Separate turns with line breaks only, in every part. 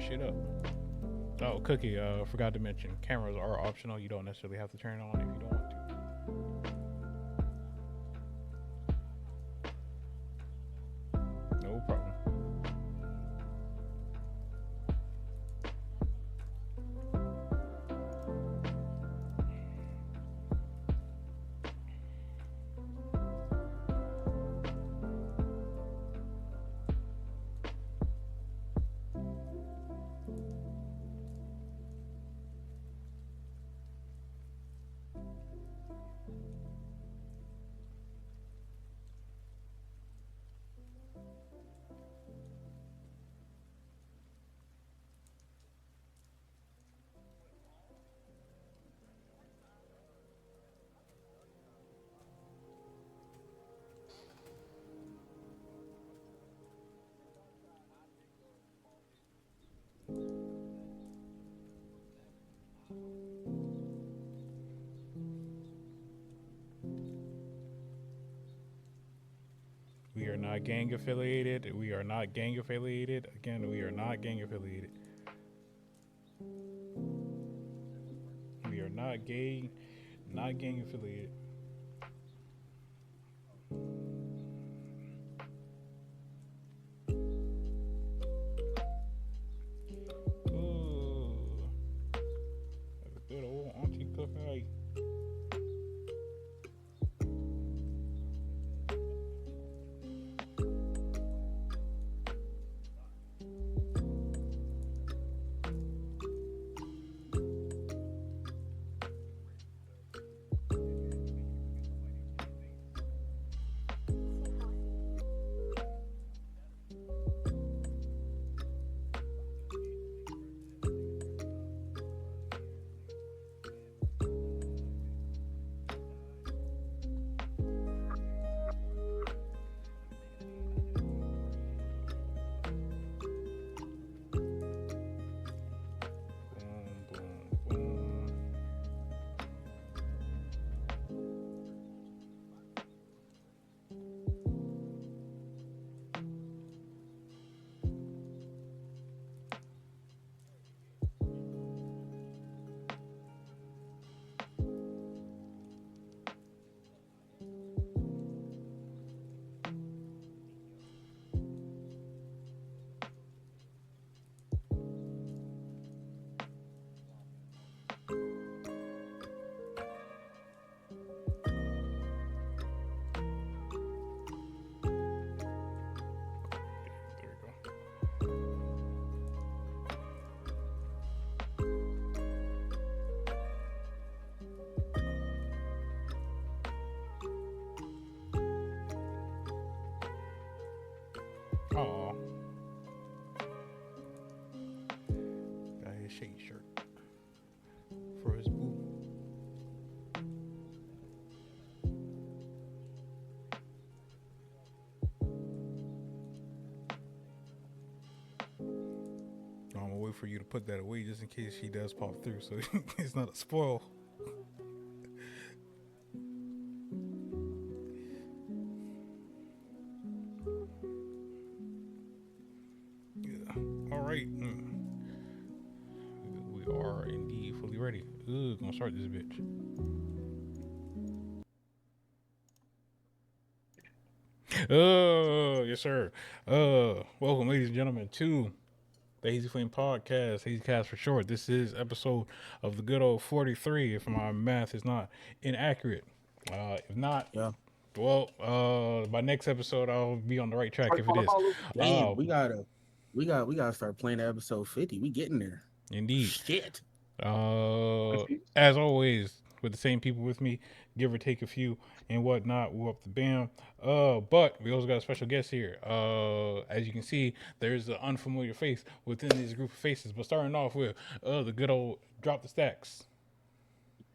shit up. Oh, Cookie, forgot to mention, cameras are optional. You don't necessarily have to turn it on if you don't want to. No problem. We are not gang affiliated. We are not gang affiliated. Again, we are not gang affiliated. We are not gay, not gang affiliated. Ooh, that's a good old Auntie Cookie. Boom, boom, boom. There you go. Aw, got his shade shirt for his boo. I'm gonna wait for you to put that away just in case she does pop through, so it's not a spoil. Yeah. All right. We are indeed fully ready. Gonna start this bitch. Yes, sir. Welcome, ladies and gentlemen, to the Hazy Flame Podcast, Hazy Cast for short. This is episode of the good old 43, if my math is not inaccurate. If not,
Yeah.
well, by next episode, I'll be on the right track if it is.
Damn, we gotta start playing episode 50. We getting there.
Indeed.
Shit.
As always, with the same people with me, give or take a few and whatnot. We're up to bam. But we also got a special guest here. As you can see, there's an unfamiliar face within this group of faces. But starting off with the good old drop the stacks.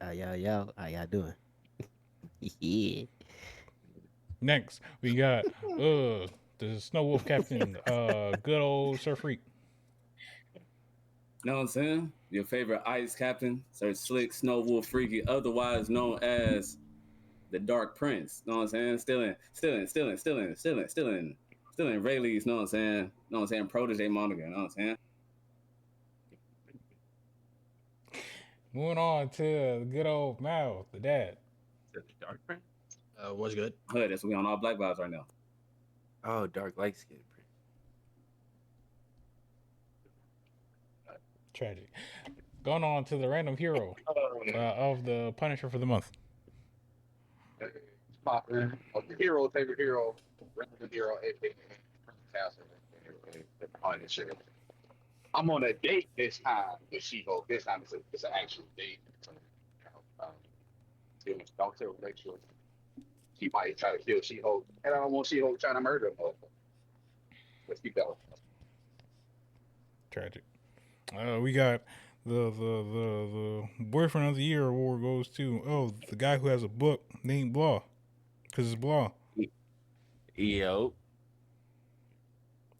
Yo, how y'all doing? Yeah.
Next, we got the Snow Wolf Captain, good old Sir Freak.
Know what I'm saying? Your favorite ice captain, Sir Slick Snow Wolf Freaky, otherwise known as the Dark Prince. Know what I'm saying? Still in Rayleigh's, know what I'm saying? Know what I'm saying? Protege moniker, know what I'm saying?
Moving on to the good old Mal, the dad.
Dark Prince?
What's good?
Hood, that's what we on all black vibes right now.
Oh, dark light skin Prince.
Tragic. Going on to the random hero of the Punisher for the month.
My favorite hero, random hero, aka Castle. The Punisher. I'm on a date this time with She-Hulk. This time it's an actual date. Um, don't tell Rachel she might try to kill She-Hulk, and I don't want She-Hulk trying to murder him. Let's keep that one.
Tragic. We got the boyfriend of the year award goes to the guy who has a book named Blah, because it's Blah.
Yo.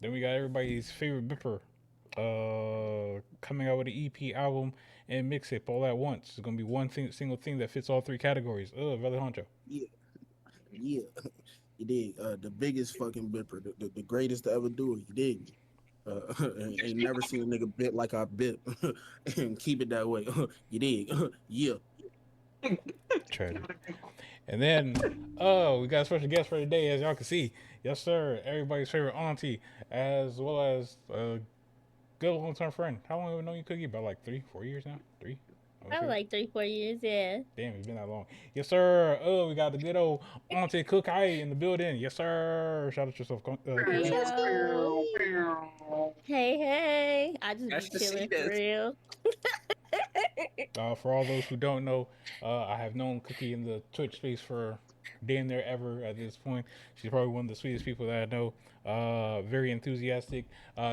Then we got everybody's favorite Bipper, coming out with an EP album and mixtape all at once. It's gonna be one single thing that fits all three categories. Valley Honcho.
Yeah, yeah. You dig? The biggest fucking bipper, the greatest to ever do it. You dig? Ain't never seen a nigga bit like I bit, and keep it that way. You dig? Yeah.
Tragic. And then, we got a special guest for today, as y'all can see. Yes, sir. Everybody's favorite auntie, as well as a good long-term friend. How long have we known you, Cookie? About like 3-4 years now? 3?
Probably like 3-4 years, yeah.
Damn, it's been that long. Yes, sir. We got the good old AuntieKookie in the building. Yes, sir. Shout out yourself.
Hey, yo. Hey. I just
Nice
be
to see
chilling
this.
for real.
For all those who don't know, I have known Cookie in the Twitch space for damn near ever at this point. She's probably one of the sweetest people that I know. Very enthusiastic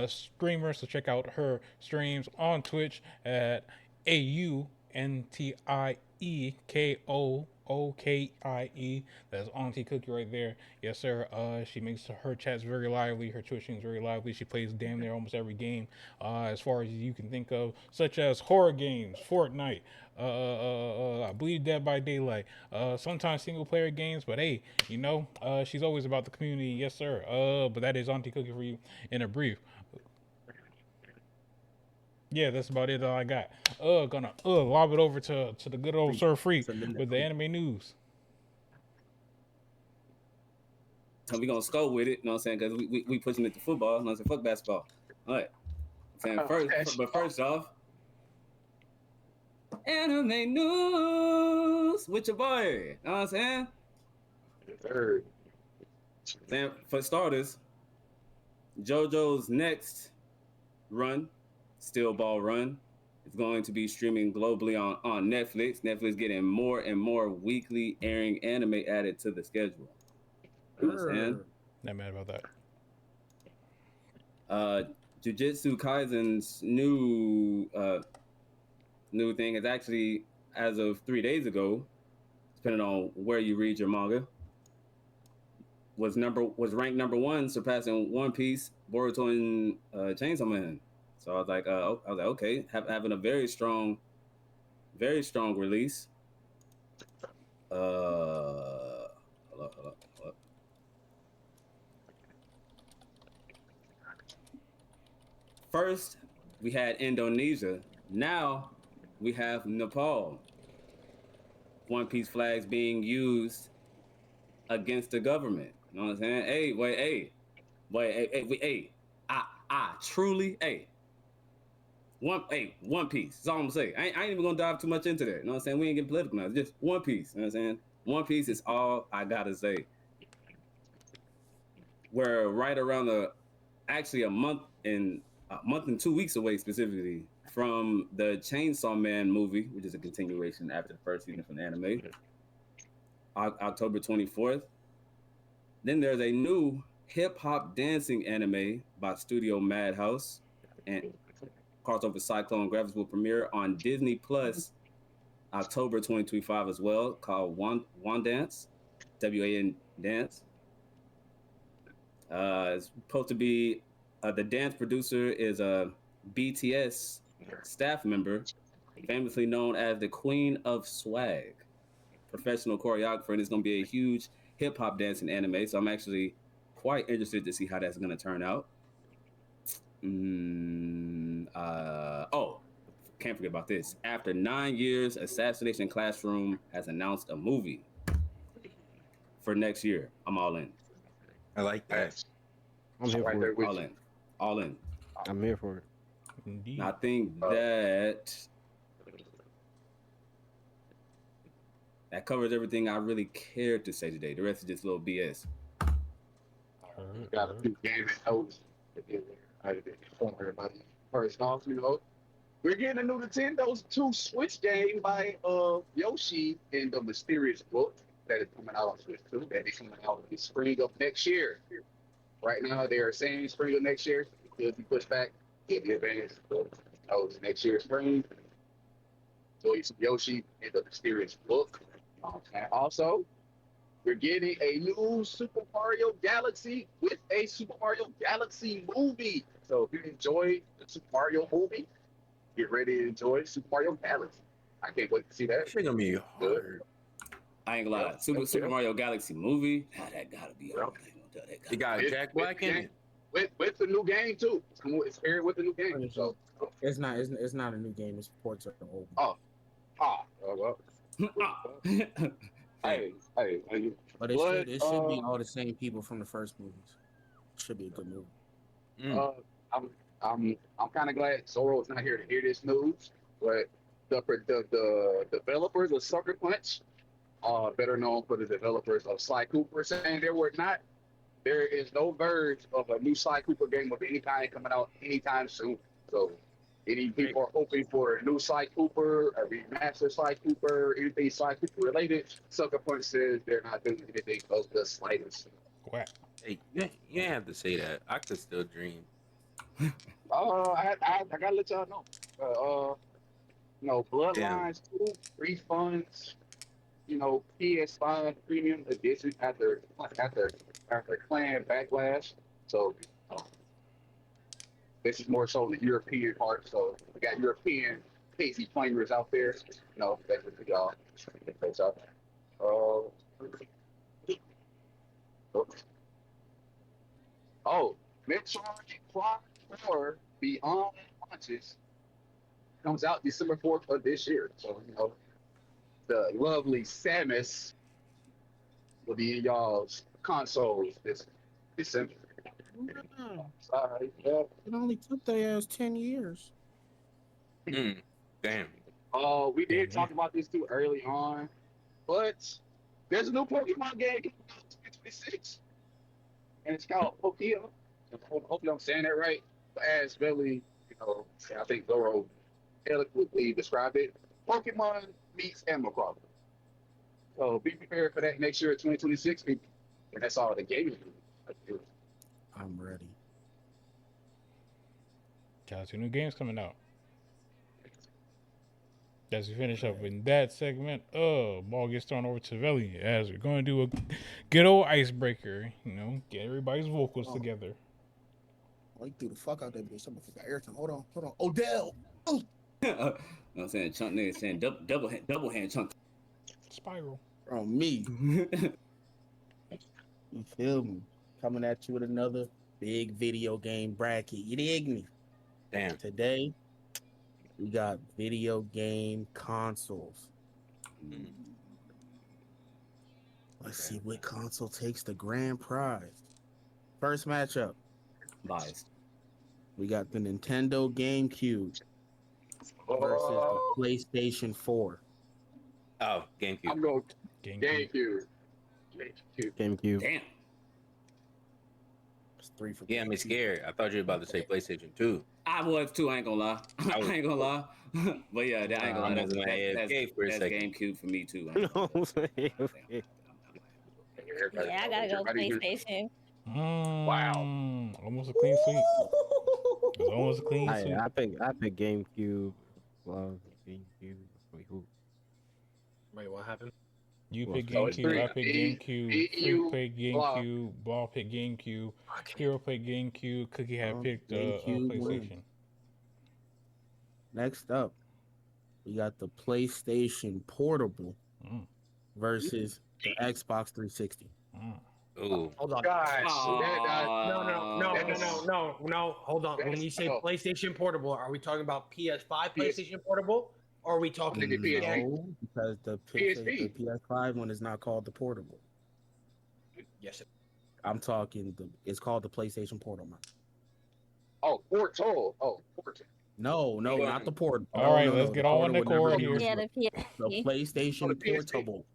streamer. So check out her streams on Twitch at AuntieKookie. That's AuntieKookie right there. Yes, sir. She makes her chats very lively. Her Twitch streams very lively. She plays damn near almost every game, as far as you can think of, such as horror games, Fortnite. I believe Dead by Daylight. Sometimes single player games, but hey, she's always about the community. Yes, sir. But that is AuntieKookie for you in a brief. Yeah, that's about it. All I got. Gonna lob it over to the good old Sir Free with the anime news.
So we gonna score with it, you know what I'm saying? Because we pushing it to football, you know what I'm saying? Fuck basketball. All right. I'm saying first off, anime news with your boy. You know what I'm saying?
Third.
Saying for starters, JoJo's next run, Steel Ball Run, is going to be streaming globally on Netflix. Netflix getting more and more weekly airing anime added to the schedule. You know what I'm saying?
Not mad about
that. Jujutsu Kaisen's new thing is actually, as of 3 days ago, depending on where you read your manga, was ranked number 1, surpassing One Piece, Boruto, and Chainsaw Man. So I was like, okay, having a very strong release. Hold up. First, we had Indonesia. Now, we have Nepal. One Piece flags being used against the government. You know what I'm saying? Hey, truly, One Piece. That's all I'm gonna say. I ain't even gonna dive too much into that. You know what I'm saying? We ain't getting political now. It's just One Piece. You know what I'm saying? One Piece is all I gotta say. We're right around a month and 2 weeks away specifically from the Chainsaw Man movie, which is a continuation after the first season from the anime. October 24th. Then there's a new hip-hop dancing anime by Studio Madhouse, and crossover Cyclone graphics will premiere on Disney Plus October 2025 as well, called Wan Dance, WAN Dance. It's supposed to be the dance producer is a BTS staff member, famously known as the Queen of Swag, professional choreographer, and it's going to be a huge hip-hop dancing anime. So I'm actually quite interested to see how that's going to turn out. can't forget about this. After 9 years, Assassination Classroom has announced a movie for next year. I'm all in.
I like that.
I'm here
Right
for
there
it.
with
All
you.
in. All in.
I'm here for it.
Indeed.
I think that covers everything I really cared to say today. The rest is just little BS.
Got a few gaming notes to get there. I didn't inform everybody. First off, we're getting a new Nintendo 2 Switch game by Yoshi in the Mysterious Book that is coming out on Switch 2. That is coming out in the spring of next year. Right now, they are saying spring of next year. It'll be pushed back. Get the advance. Oh, it's next year spring. So it's Yoshi in the Mysterious Book. And also, we're getting a new Super Mario Galaxy with a Super Mario Galaxy movie. So if you enjoy the Super Mario movie, get ready to enjoy Super Mario Galaxy. I can't wait to see that.
Shit gonna be hard.
I ain't gonna lie. Super Mario Galaxy movie. That gotta be hard.
You got Jack Black in it.
With the new game too. It's paired with the new game. So
It's not a new game. It's ports of the old.
well. Hey.
But it should be all the same people from the first movies. Should be a good movie.
I'm kind of glad Zoro's not here to hear this news, but the developers of Sucker Punch, better known for the developers of Sly Cooper, saying there is no verge of a new Sly Cooper game of any kind coming out anytime soon. So any people are hoping for a new Sly Cooper, a remastered Sly Cooper, anything Sly Cooper related. Sucker Punch says they're not doing anything of the slightest.
Quack.
Hey, you ain't have to say that. I could still dream.
I gotta let y'all know. Bloodlines 2 refunds. PS5 premium edition after Clan Backlash. So this is more so the European part. So we got European Hazy Flamers out there. That's what y'all. That's up. Metroid Prime 4 Beyond launches comes out December 4th of this year. So the lovely Samus will be in y'all's consoles this December. Sorry, yeah.
It only took their ass 10 years.
Damn.
We did talk about this too early on, but there's a new Pokemon game coming out in 2026, and it's called Pokemon. Hopefully I'm saying that right. As Billy, I think Zoro eloquently described it. Pokemon meets Animal Crossing. So be prepared for that next year, 2026, people. And that's all the gaming.
I'm ready.
Got 2 new games coming out. As we finish up in that segment, ball gets thrown over to Veli as we're going to do a good old icebreaker. Get everybody's vocals together.
Oh, you threw the fuck out that bitch. I'm gonna airtime. Hold on. Odell.
I'm saying chunk nigga saying double hand chunk.
Spiral.
On me. You feel me? Coming at you with another big video game bracket. You dig me?
Damn.
Today, we got video game consoles. Let's see what console takes the grand prize. First matchup.
Biased.
We got the Nintendo GameCube versus the PlayStation 4.
Oh, GameCube.
I'm going
GameCube.
GameCube.
GameCube.
Damn.
It's 3 for
Yeah, I'm scared. I thought you were about to say PlayStation 2.
I was too. I ain't gonna lie. I ain't gonna lie. But yeah, that I ain't gonna lie. That's GameCube for me too.
Yeah, I gotta go PlayStation.
Wow.
Almost a clean sweep. It was almost a clean sweep.
I pick GameCube. Well, GameCube. Wait, who?
Wait, what happened?
You pick
So it's
GameCube, I
three.
pick GameCube,
you,
Freak pick GameCube, Ball pick GameCube, Hero pick GameCube, Cookie had picked
GameCube
PlayStation.
Next up, we got the PlayStation Portable versus the Xbox 360.
Ooh.
Hold on.
Gosh,
Oh.
No. Hold on. When we say PlayStation Portable, are we talking about PS5 PlayStation Portable, or are we talking
PSP.
No, because the
PSP.
PS5 one is not called the portable.
Yes.
I'm talking it's called the PlayStation Portable.
Oh, Portal. Oh, Portal.
No, not the portable.
All right,
no,
let's
the
get on the
portable never
cord
be
here.
Yeah,
used.
the
The
PSP.
PlayStation
Oh, the PSP.
Portable.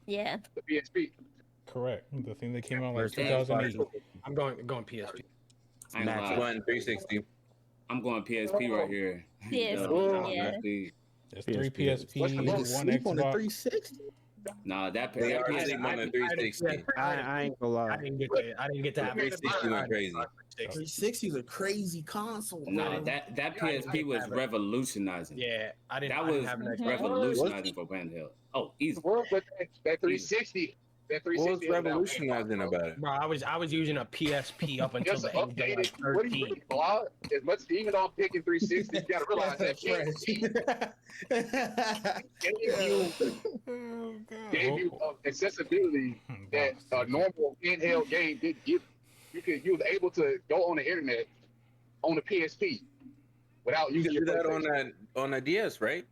Yeah.
The PSP.
Correct. The thing that came out like
Versus
2008.
Xbox.
I'm going PSP.
I ain't gonna
Match
lie.
it.
Going 360.
I'm going PSP right here.
PSP,
Oh,
yeah.
PSP.
There's 3
PSP. What's the
PSPs,
nigga
1
sleep on the
Xbox.
360?
Nah, that
They are
PS,
sleeping on the 360.
I ain't gonna lie.
I didn't get to
The
have
360 went crazy.
360 is a crazy console.
Nah,
bro.
that PSP was revolutionizing.
Yeah, I didn't
That
have an
was
Xbox.
revolutionizing for handheld. Oh, easy.
But that 360. That 360.
What's revolutionizing about it?
Bro, I was using a PSP up until
Just
the age of
updated.
like
What do you
13.
mean, Blog? As much, even though I'm picking 360, you gotta realize that gave you accessibility that a normal handheld game didn't give you. You was able to go on the internet on the PSP without
You
using
can do
your
that
PlayStation.
on a DS, right?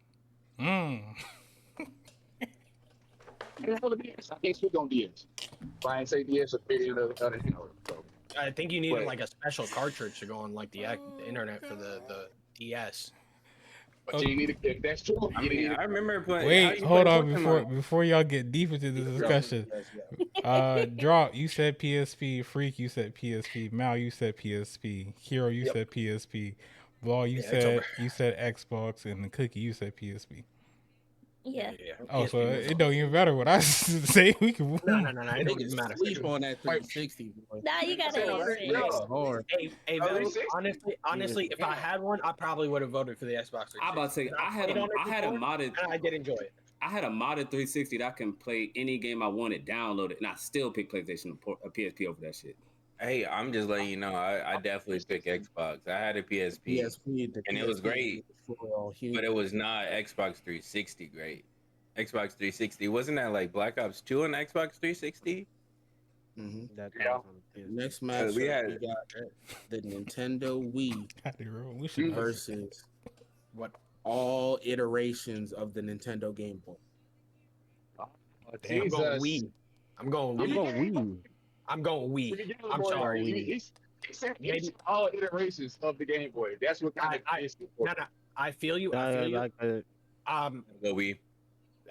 Hell, DS. I can't speak on DS. Brian say DS is bigger than the so.
I think you needed like a special cartridge to go on like the internet for the DS.
But you need to, if that's true.
I mean, I remember playing.
Wait, hold on before y'all get deep into the discussion. Drop, you said PSP. Freak, you said PSP. Mal, you said PSP. Hero, you said PSP. Ball, you said Xbox, and the Cookie, you said PSP.
Yeah.
Oh, so it don't even matter what I say. We can.
No. It don't even matter.
Sleep on that 360.
Nah, you gotta answer it.
Hey, honestly, if I had one, I probably would have voted for the Xbox 360.
I'm about to say I had a modded.
And I did enjoy it.
I had a modded 360 that I can play any game I wanted, download it, and I still pick PlayStation or PSP over that shit.
Hey, I'm just letting you know. I definitely pick Xbox. I had a PSP, and it was great, but it was not Xbox 360 great. Xbox 360 wasn't that like Black Ops 2 on Xbox 360?
Next match we got the Nintendo Wii versus all iterations of the Nintendo Game Boy.
I'm going Wii. I'm going Wii. I'm sorry.
He said all iterations of the Game Boy. That's what kind of
I feel you.
Go Wii.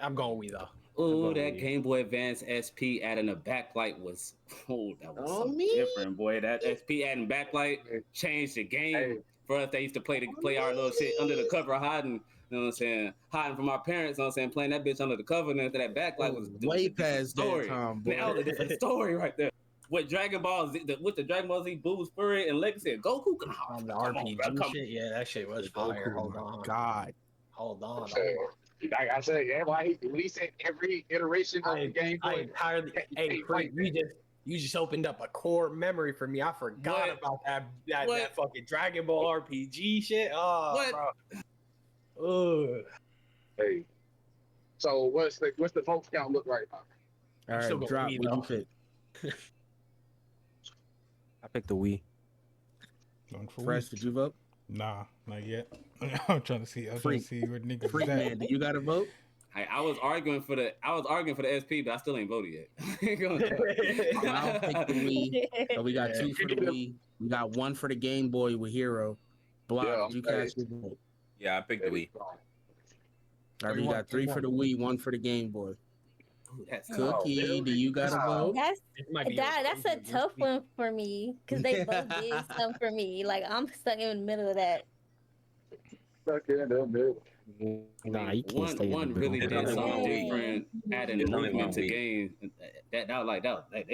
I'm going Wii though.
Oh, that Game Boy Advance SP adding a backlight was different, boy. That SP adding backlight changed the game for us. They used to play our little shit under the cover, hiding. You know what I'm saying? Hiding from our parents. You know what I'm saying? Playing that bitch under the cover, and then that backlight was
way past
story.
That time, boy.
That was a different story right there. With Dragon Ball Z, with the Dragon Ball Z Boo Spirit and Legacy of Goku.
The RPG shit, yeah, that shit was fire. Hold on.
God.
Hold on.
Like I said, when he said every iteration of the Game Boy.
You just opened up a core memory for me. I forgot about that fucking Dragon Ball RPG shit. Oh, bro.
Hey. So what's the vote count look right now?
All right, Drop. What you pick?
I picked the Wii.
Fresh, did you vote?
Nah, not yet. I'm trying to see. Where niggas
Freak
at.
man, do you got to vote?
I was arguing for the SP, but I still ain't voted yet.
I'll pick the Wii. So we got 2 for the Wii. We got 1 for the Game Boy with Hero. Block, did you cast your vote?
Yeah, I picked the Wii.
All right, we got 3 for the Wii, 1 for the Game Boy. Cookie, do you got a vote?
That's a tough one for me because they both did something for me. Like I'm stuck in the middle of that.
Stuck in the middle.
Nah, you can't stay in the middle.
Really did something different, adding movement to game. They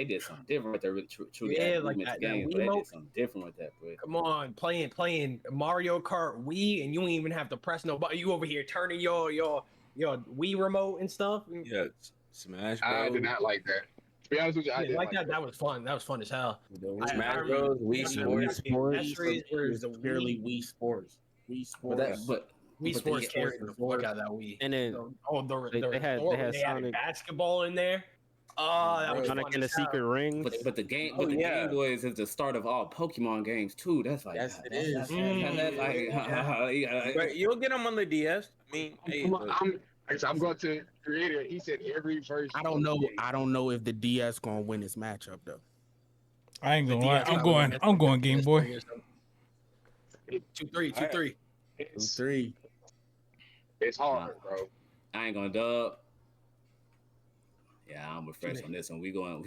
did something different with their truly added movement to game. They did something different with that, boy.
Come on, playing Mario Kart Wii, and you don't even have to press no button. You over here turning your Wii remote and stuff.
Yeah, Smash Bros.
I did not like that. To be honest with you, I didn't
like that. That was fun. That was fun as hell.
Smash Bros. Wii Sports.
It's purely Wii Sports. Wii Sports.
But
Wii Sports carried the fuck out of that Wii.
And then
they had
Sonic
basketball in there. Oh, that was
Sonic
fun
and the
as hell.
Secret Rings.
But the Game Boy is the start of all Pokemon games too. That's like
Yes, it is.
That's like
But you'll get them on the DS. I mean, hey, look.
I'm going to creator. He said every version.
I don't know if the DS gonna win this matchup though.
I ain't gonna lie. I'm going Game Boy.
2-3, 2-3.
2-3.
It's hard, bro.
I ain't gonna dub. Yeah, I'm refreshed on this one. We going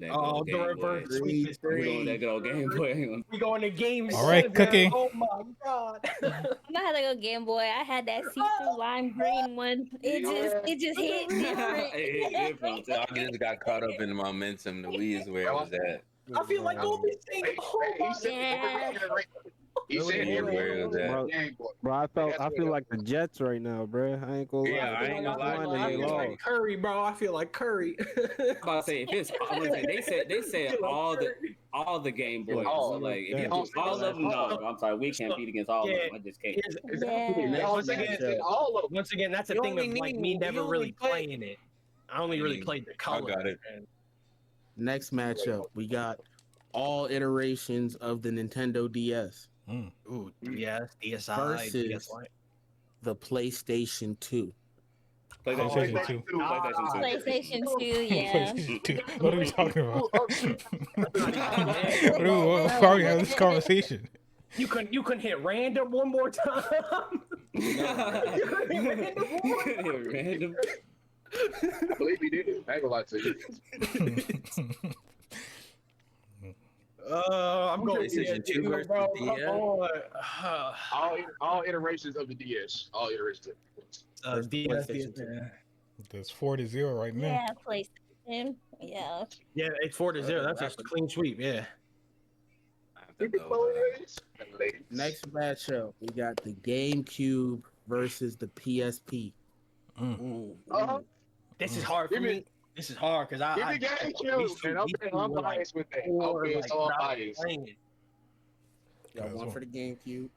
that
Oh,
Game Boy. We going that good old Game Boy.
We going to game.
All right, Cookie.
Oh my god.
I'm gonna have to go Game Boy. I had that see-through lime green one. It just hit different.
I just got caught up in the momentum. The Wii is where it was at.
I feel like Goldie saying,
He said every
Bro, I feel like the Jets right now, bro. I ain't gonna lie.
Yeah, I ain't gonna lie.
I feel like Curry, bro. I feel like Curry.
I'm about to say they said all the Game Boys. So like if you do all of them, no, I'm sorry, we can't beat against all of them. I just can't.
Once again, that's the thing of like me never really playing it. I only really played the color.
I got it.
Next matchup, we got all iterations of the Nintendo DS.
Ooh, DS, DSi,
versus
DSi.
the PlayStation 2.
PlayStation 2.
PlayStation 2, yeah.
PlayStation 2. What are we talking about? Why are we having this conversation?
You couldn't hit random one more time.
Random.
I believe he did. I ain't gonna lie to you.
I'm going
PlayStation 2 versus DS.
All iterations of the DS. All iterations.
DS.
That's 4-0 right now.
Yeah, PlayStation. Yeah.
Yeah, it's 4-0. That's a clean sweep. Yeah.
Next matchup, we got the GameCube versus the PSP.
This is hard for me. This is hard because I
give me GameCube, I'm biased with that. Okay, so I'm biased.
Got one for the GameCube.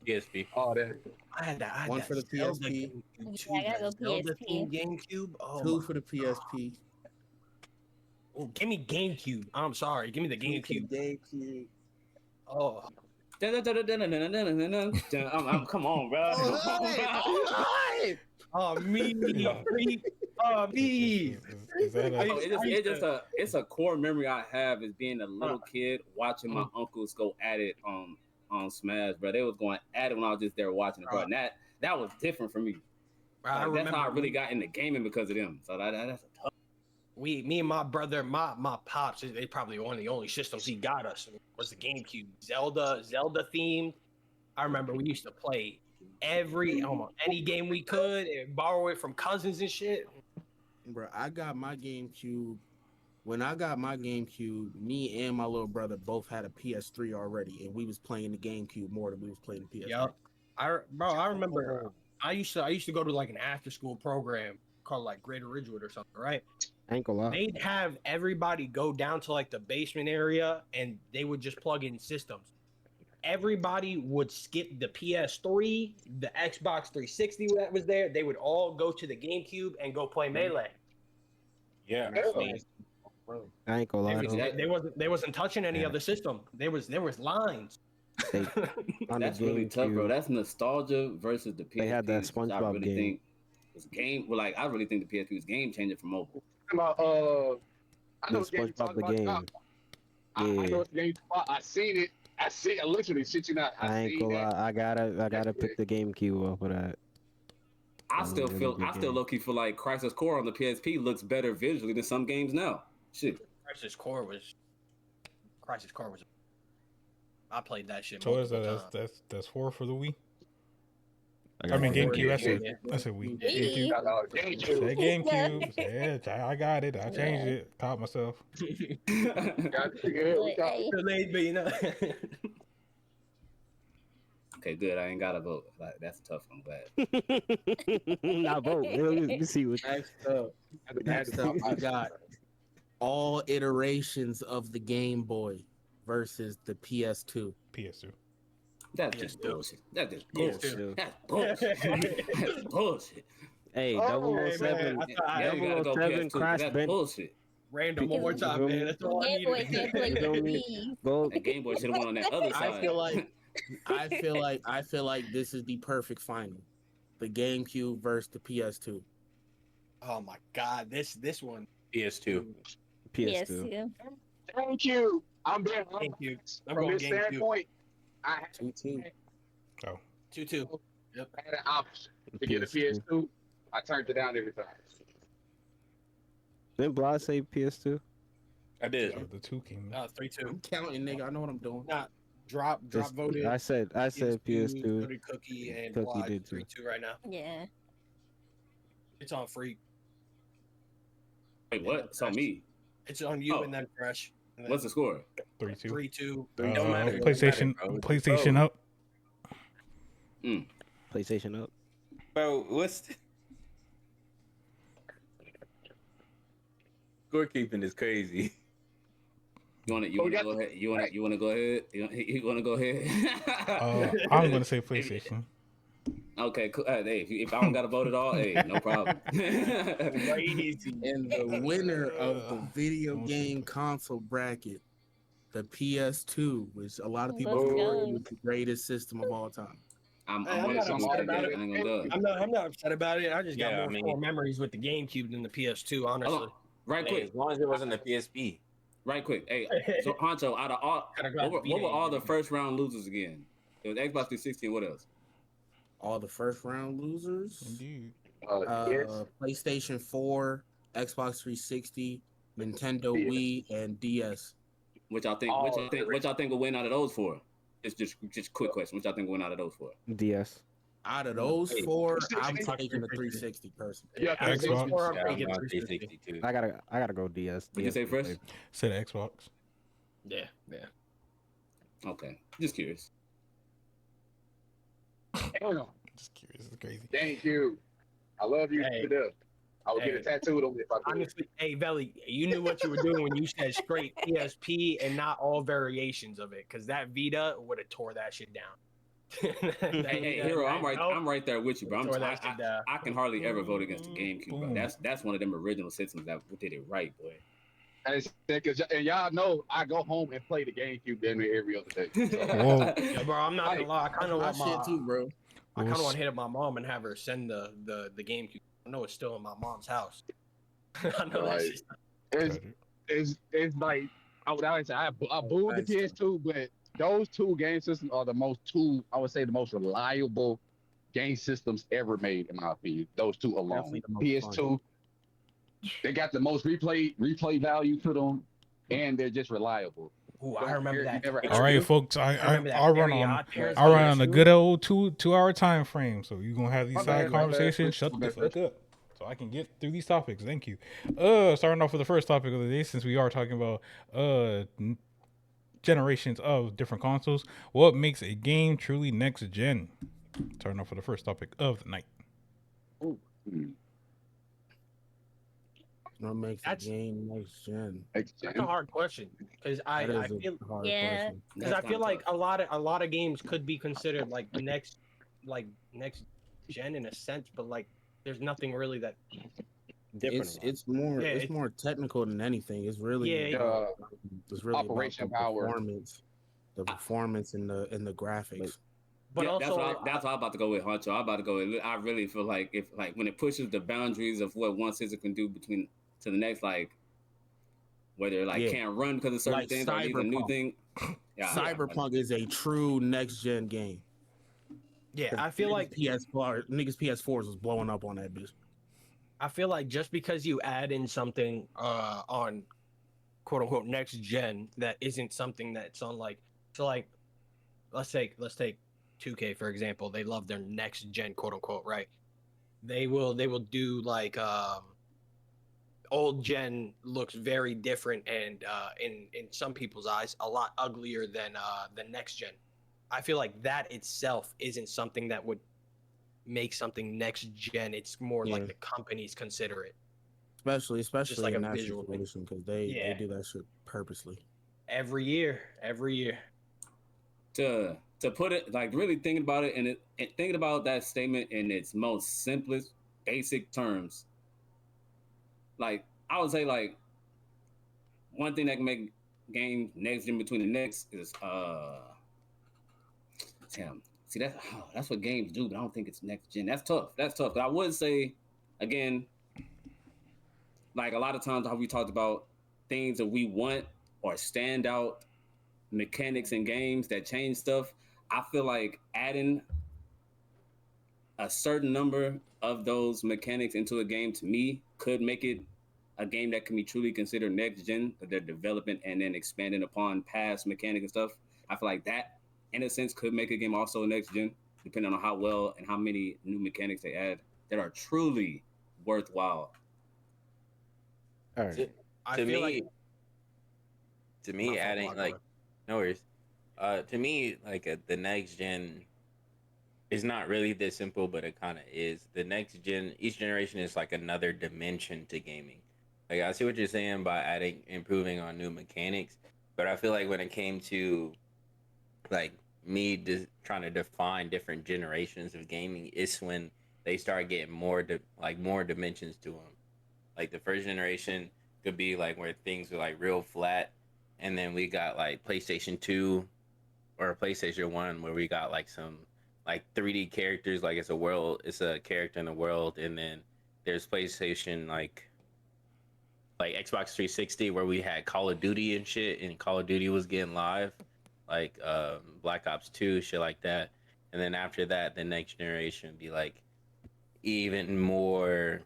PSP.
Oh, that.
I had that.
One for the PSP.
Yeah, I gotta go PSP.
GameCube. Oh,
Two for the PSP.
Oh, give me GameCube. I'm sorry. Give me the GameCube.
GameCube.
Oh.
Come on, bro.
Oh, me. Oh, me.
Is
It's a core memory I have as being a little kid watching my uncles go at it on Smash, bro. They was going at it when I was just there watching it, bro. And that was different for me. Like, that's how I really got into gaming because of them. So that's a tough.
Me and my brother, my pops, they probably one of the only systems he got us was the GameCube. Zelda themed. I remember we used to play almost any game we could and borrow it from cousins and shit.
Bro, I got my GameCube. When I got my GameCube, me and my little brother both had a PS3 already, and we was playing the GameCube more than we was playing the PS3.
Yep. I remember I used to go to like an after school program called like Greater Ridgewood or something, right?
Ain't gonna lie.
They'd have everybody go down to like the basement area and they would just plug in systems. Everybody would skip the PS3, the Xbox 360 that was there. They would all go to the GameCube and go play Melee.
Yeah.
I ain't gonna lie.
They wasn't touching any other system. There was lines.
That's really tough, bro. That's nostalgia versus the PSP.
They had that SpongeBob game.
I really think the PSP was game changer for mobile.
I know
SpongeBob the game.
I know what game. I seen it. I literally shit you not.
I ain't gonna lie. I gotta pick the GameCube off of that.
I still low-key feel like Crisis Core on the PSP looks better visually than some games now. Shit.
Crisis Core was. I played that shit.
So that's 4 for the Wii. I mean GameCube. I said Wii. GameCube. Yeah, I got it. I changed it. Caught myself.
Okay, good. I ain't got to vote. Like, that's a tough one. Glad.
Not vote. Let me see what.
Next up, I got all iterations of the Game Boy versus the PS2.
PS2.
That's just bullshit. That's just bullshit. That's bullshit. That's bullshit.
Hey, 007
Crash
bullshit.
Random one more time, man. That's all I
Game Boy
needed.
can't play these.
That Game Boy should have went on that other side.
I feel like this is the perfect final. The GameCube versus the PS2.
Oh my god, this one.
PS2.
PS2.
Thank you. I'm being
GameCube. I'm
from
going
this
GameCube.
standpoint. I had
2-2.
Oh.
2-2. Yep.
I had an option to get a PS2. I turned it down every time.
Didn't Blas say PS2?
I did.
The 2 came.
3-2.
I'm counting, nigga. I know what I'm doing.
Nah, drop voted.
I said PS2.
Voted Cookie and
Cookie
Blas
did too.
3-2 right now.
Yeah.
It's on Freak.
Wait, what? It's on me.
It's on you and then Fresh. And then
What's the score?
3-2.
3-2. Don't matter.
PlayStation up.
PlayStation up.
Bro, what's scorekeeping is crazy.
You want to go ahead? You want to go ahead? You want to go ahead?
I'm gonna say PlayStation.
Okay, cool. Hey, if I don't got to vote at all, hey, no problem.
Crazy.
And the winner of the video game console bracket, the PS2, which a lot of people agree is the greatest system of all time.
I'm
not upset about it. I'm not upset about it. I just got more memories with the GameCube than the PS2, honestly.
Right quick.
As long as it wasn't the PSP.
Right quick. Hey, so Honcho, out of all, what were all the first round losers again? It was Xbox 360 and what else?
All the first round losers.
Indeed.
PlayStation 4, Xbox 360, Nintendo Wii, and DS.
Which y'all think will win out of those four? It's just quick question. Which y'all think will win out of those four?
DS.
Out of those four, I'm taking the 360 person.
Yeah,
Xbox.
I'm taking 360
too.
I gotta go DS.
Did you say first?
Said Xbox.
Yeah.
Okay, just curious.
Just curious. It's crazy.
Thank you. I love you to death. I would get a tattooed on me if I could.
Honestly, hey, Velly, you knew what you were doing when you said straight PSP and not all variations of it, because that Vita would have tore that shit down.
Hey, Hero, I'm right there with you, bro. I can hardly ever vote against the GameCube, bro. That's one of them original systems that did it right, boy.
And y'all know I go home and play the GameCube damn near every other day.
Whoa.
Yeah, bro, I'm not gonna lie. I kind of want
shit too, bro.
I kind of want to hit up my mom and have her send the GameCube. I know it's still in my mom's house. I know
that's it's like I booed the PS2, but those two game systems are the most reliable game systems ever made, in my opinion. Those two alone. PS2, fun. They got the most replay value to them, and they're just reliable.
Ooh, I remember that.
All right, folks. I run on a good old 2 hour time frame. So you're gonna have these side conversations. Shut the fuck up, so I can get through these topics. Thank you. Starting off with the first topic of the day, since we are talking about generations of different consoles. What makes a game truly next gen? Starting off with the first topic of the night.
Ooh. What makes a game next gen?
That's a hard question because I feel like a lot of games could be considered like next gen in a sense, but like there's nothing really that different.
It's more technical than anything. It's really it's really
operation
about the performance and the graphics.
But
that's what I'm about to go with, Honcho. I'm about to go with. I really feel like if when it pushes the boundaries of what one system can do to the next, like whether can't run because of certain things or needs a new thing.
Cyberpunk is a true next gen game.
Yeah, I feel like
PS4s was blowing up on that bitch.
I feel like just because you add in something on quote unquote next gen that isn't something that's on let's take 2K for example. They love their next gen quote unquote, right? They will do like old gen looks very different and in some people's eyes a lot uglier than the next gen. I feel like that itself isn't something that would make something next gen. It's more like the companies consider it, especially
like in that situation because they do that shit purposely
every year.
To put it like really thinking about it and thinking about that statement in its most simplest basic terms, like I would say like one thing that can make games next gen between the next is damn. See that's what games do, but I don't think it's next gen. That's tough. But I would say again, like a lot of times how we talked about things that we want or standout mechanics in games that change stuff. I feel like adding a certain number of those mechanics into a game to me could make it a game that can be truly considered next gen, because they're developing and then expanding upon past mechanics and stuff. I feel like that, in a sense, could make a game also next gen, depending on how well and how many new mechanics they add that are truly worthwhile.
All right.
To me, adding like, no worries. To me, like the next gen is not really this simple, but it kind of is. The next gen, each generation is like another dimension to gaming. Like I see what you're saying by improving on new mechanics, but I feel like when it came to like me trying to define different generations of gaming, it's when they start getting more dimensions to them. Like the first generation could be like where things were like real flat, and then we got like PlayStation 2 or PlayStation 1 where we got like some like 3D characters, like it's a character in the world, and then there's PlayStation like Xbox 360 where we had Call of Duty and shit, and Call of Duty was getting live, like Black Ops 2, shit like that. And then after that, the next generation would be like even more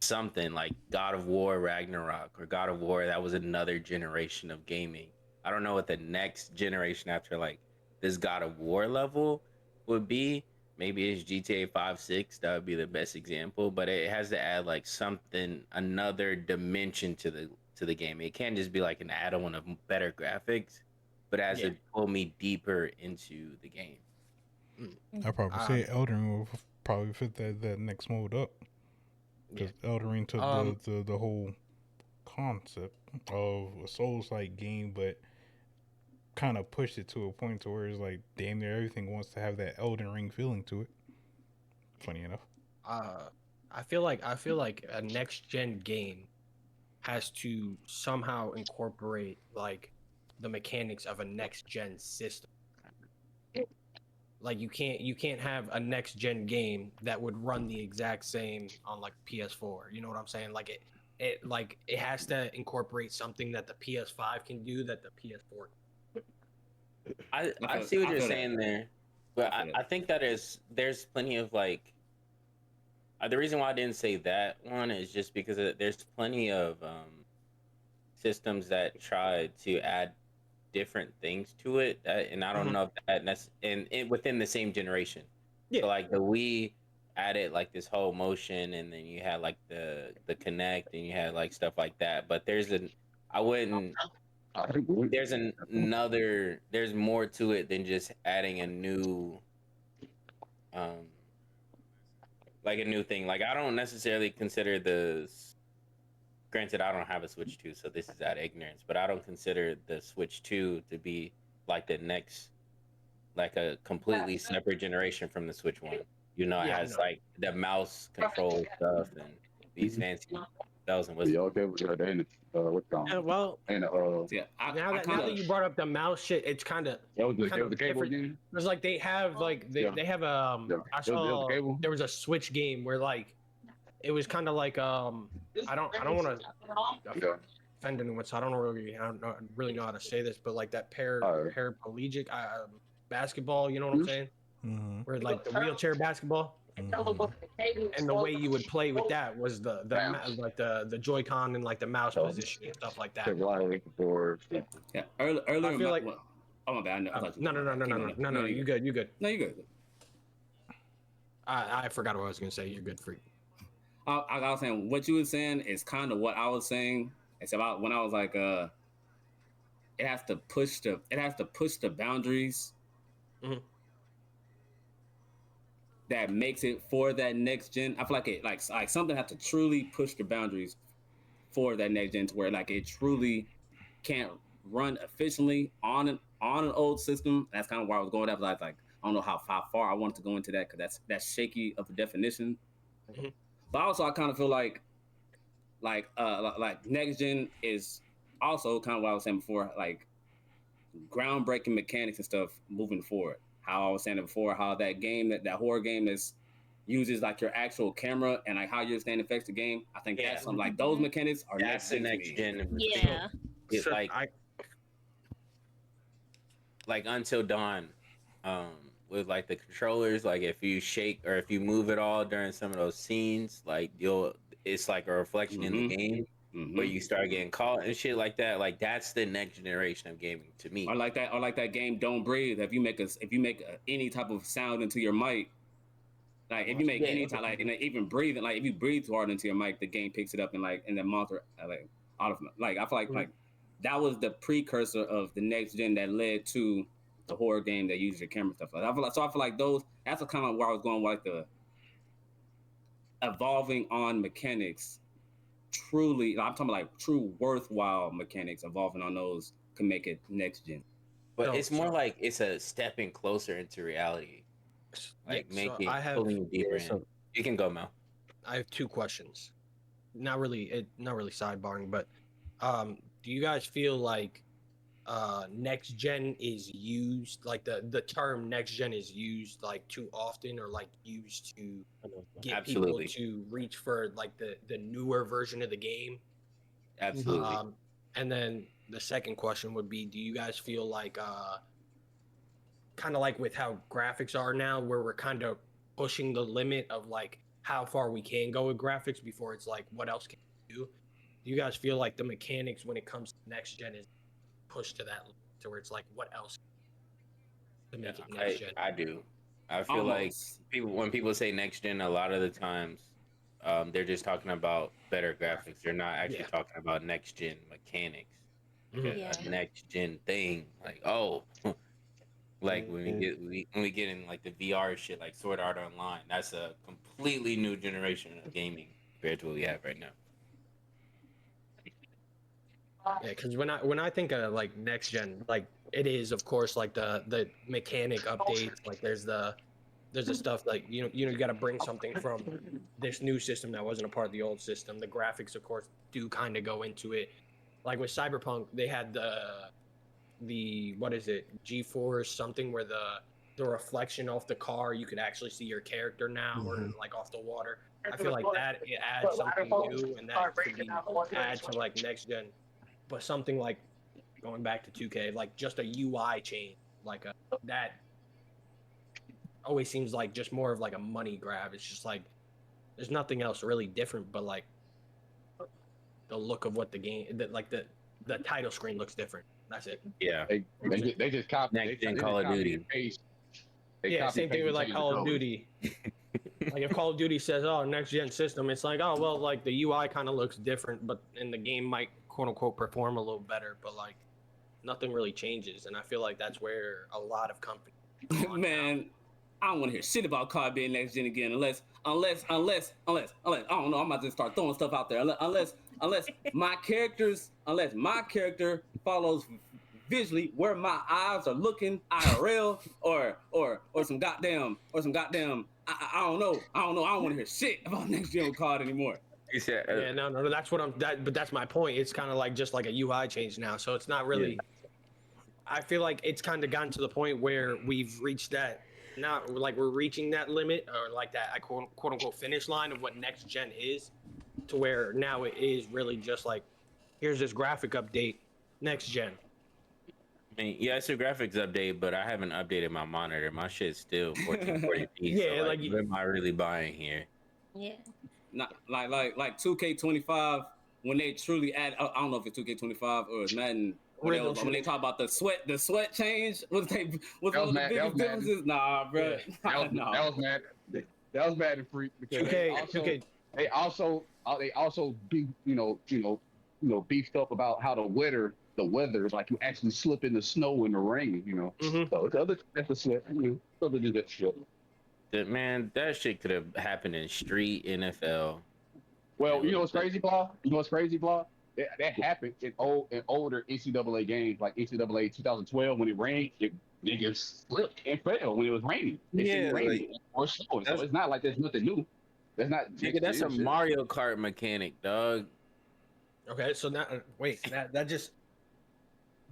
something like God of War Ragnarok or God of War. That was another generation of gaming. I don't know what the next generation after like this God of War level would be. Maybe it's GTA 5, 6. That would be the best example. But it has to add like something, another dimension to the game. It can't just be like an add-on of better graphics, but it has to pull me deeper into the game.
I'd probably say Elden Ring will probably fit that next mode up. Because Elden Ring took the whole concept of a Souls-like game, but kind of pushed it to a point to where it's like damn near everything wants to have that Elden Ring feeling to it. Funny enough.
I feel like a next gen game has to somehow incorporate like the mechanics of a next gen system. Like you can't have a next gen game that would run the exact same on like PS4. You know what I'm saying? Like it has to incorporate something that the PS5 can do that the PS4 can.
I see what you're saying there, but I think that there's plenty of like the reason why I didn't say that one is just because there's plenty of systems that try to add different things to it, and I don't know if that's within the same generation. So like the Wii added like this whole motion, and then you had like the Kinect, and you had like stuff like that. But there's more to it than just adding a new like a new thing. Like I don't necessarily consider granted I don't have a Switch 2, so this is out of ignorance, but I don't consider the Switch 2 to be like the next, like a completely separate generation from the Switch 1. You know, it has like the mouse control stuff and these fancy bells and whistles.
Yeah, okay, what's going
well,
and
now that you brought up the mouse shit, it's kind of
the cable again.
It's like they have like they have I saw there was a Switch game where like it was kind of like I don't want to offend anyone, so I don't really know how to say this, but like that paraplegic basketball, you know what I'm saying?
Mm-hmm.
Where like the wheelchair basketball. Mm-hmm. And the way you would play with that was the Joy-Con and like the mouse position and stuff like that.
Yeah, earlier.
I feel like.
Oh my bad.
No. You good.
No, you good.
I forgot what I was gonna say. You're good, freak.
I was saying what you were saying is kind of what I was saying. It's about when I was like, it has to push the boundaries.
Mm-hmm.
That makes it for that next gen. I feel like it like something has to truly push the boundaries for that next gen to where like it truly can't run efficiently on an old system. That's kind of where I was going. That was like I don't know how far I wanted to go into that because that's shaky of a definition.
Mm-hmm.
But also I kind of feel like next gen is also kind of what I was saying before, like groundbreaking mechanics and stuff moving forward. How I was saying it before, how that game, that horror game that's uses like your actual camera and like how your stand affects the game. I think that's something like those mechanics are
that's the next gen.
Yeah.
It's like Until Dawn, with like the controllers, like if you shake or if you move at all during some of those scenes, like it's like a reflection in the game where you start getting caught and shit like that. Like that's the next generation of gaming to me.
Or like that game Don't Breathe. If you make any type of sound into your mic, like if you make any type, like even breathing, like if you breathe too hard into your mic, the game picks it up and like and the monster like out of like I feel like that was the precursor of the next gen that led to the horror game that uses your camera stuff. Like I feel like those. That's a kind of where I was going with like the evolving on mechanics. Truly, I'm talking about like true worthwhile mechanics. Evolving on those can make it next gen.
But it's more like it's a stepping closer into reality. Like pulling deeper in. You can go, Mel.
I have 2 questions. Not really sidebarring, but do you guys feel like next gen is used, like the term next gen is used like too often, or like used to get people to reach for like the newer version of the game?
Absolutely.
And then the second question would be, do you guys feel like kind of like with how graphics are now, where we're kind of pushing the limit of like how far we can go with graphics before it's like what else can we do? Do you guys feel like the mechanics when it comes to next gen is pushed to that, to where it's like what else to make it next gen?
I do. I feel like when people say next gen, a lot of the times they're just talking about better graphics. They're not actually talking about next gen mechanics. A next gen thing, like like when we get in like the VR shit, like Sword Art Online, that's a completely new generation of gaming compared to what we have right now.
Yeah, because when I think of like next gen, like it is of course like the mechanic updates. Like there's the stuff like you got to bring something from this new system that wasn't a part of the old system. The graphics, of course, do kind of go into it. Like with Cyberpunk, they had the what is it, G-Force something, where the reflection off the car, you could actually see your character now, or like off the water. I feel like that it adds something new, and that could be add to like next gen. But something like going back to 2K, like just a UI change, like that always seems like just more of like a money grab. It's just like there's nothing else really different, but like the look of what the game, like the title screen looks different. That's it.
Yeah,
they just copy
next gen Call of Duty.
Yeah, same thing with like Call of Duty. Like if Call of Duty says, "Oh, next gen system," it's like, "Oh, well, like the UI kind of looks different, but and the game might quote unquote perform a little better, but like nothing really changes." And I feel like that's where a lot of companies.
Man, I don't want to hear shit about COD being next gen again, unless I don't know. I'm about to start throwing stuff out there. Unless my character follows visually where my eyes are looking IRL, or some goddamn I don't know. I don't want to hear shit about next gen COD anymore.
Yeah, no, that's what but that's my point. It's kind of like just like a UI change now, so it's not really. I feel like it's kind of gotten to the point where we've reached that. Not like we're reaching that limit, or like that quote unquote finish line of what next gen is, to where now it is really just like, here's this graphic update, next gen.
I mean, yeah, it's a graphics update, but I haven't updated my monitor. My shit's still 1440p.
Yeah,
so like what am I really buying here?
Yeah.
Not like 2K25 when they truly add. I don't know if it's 2K25 or it's Madden. When they talk about the sweat change, what's one of the biggest differences? Nah, bro.
That was mad. That was Madden freak because
2K.
They also be beefed up about how the weather is like you actually slip in the snow and the rain. So the other that's a slip. Other than that shit.
Man, that shit could have happened in street NFL.
Well, you know what's crazy, Blah? That happened in older NCAA games, like NCAA 2012 when it rained. Niggas slipped and fell when it was raining. Or snowing. So it's not like there's nothing new. That's not.
Nigga, that's a Mario Kart mechanic, dog.
Okay, so now wait, that just.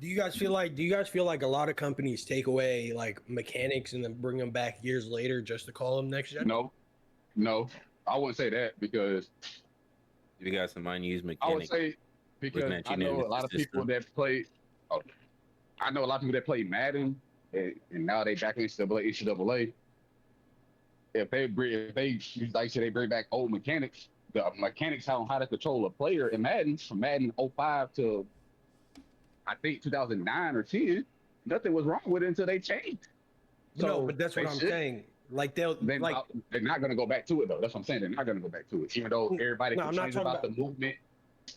Do you guys feel like a lot of companies take away like mechanics and then bring them back years later just to call them next gen?
No, I wouldn't say that because
You got some unused
I would
mechanics.
say because I know a lot of people that play. Oh, I know a lot of people that play Madden, and now they back in NCAA. If they like say they bring back old mechanics, the mechanics on how to control a player in Madden from Madden 05 to I think 2009 or 10, nothing was wrong with it until they changed.
So, no, but that's what I'm saying. Like they're
not going to go back to it though. That's what I'm saying. They're not going to go back to it, even though everybody complains about the movement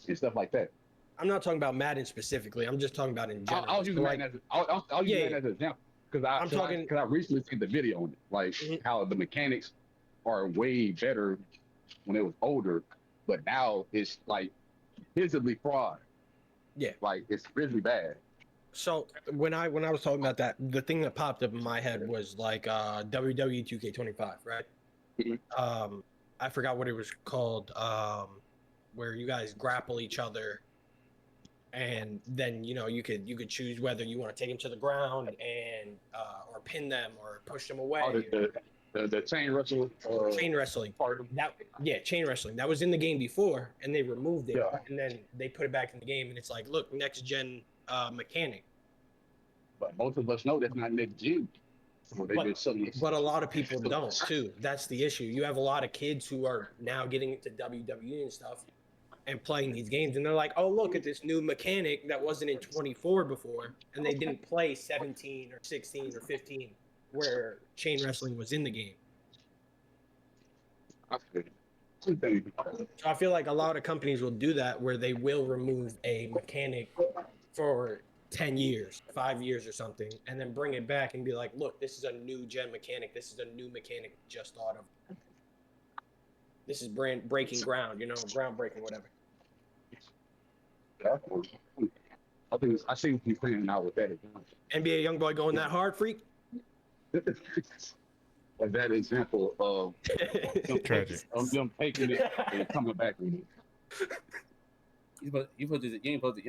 and stuff like that.
I'm not talking about Madden specifically. I'm just talking about in general.
I'll use Madden as an example because I recently seen the video on it, like how the mechanics are way better when it was older, but now it's like visibly fraud.
Yeah,
like it's really bad.
So when I was talking about that, the thing that popped up in my head was like WWE 2K25, right?
Mm-hmm.
I forgot what it was called, where you guys grapple each other, and then you could choose whether you want to take them to the ground and or pin them or push them away.
The chain wrestling.
Chain wrestling. Chain wrestling. That was in the game before, and they removed it, and then they put it back in the game, and it's like, look, next gen mechanic.
But most of us know that's not next gen.
But a lot of people don't too. That's the issue. You have a lot of kids who are now getting into WWE and stuff and playing these games, and they're like, oh, look at this new mechanic that wasn't in 24 before, and they didn't play 17 or 16 or 15 where chain wrestling was in the game. So I feel like a lot of companies will do that where they will remove a mechanic for 10 years, 5 years or something, and then bring it back and be like, look, this is a new gen mechanic. This is a new mechanic we just thought of. This is breaking ground, groundbreaking, whatever.
I think I see what you're saying now with that.
NBA YoungBoy going that hard, freak?
Like that example of them taking it and coming back with it.
You're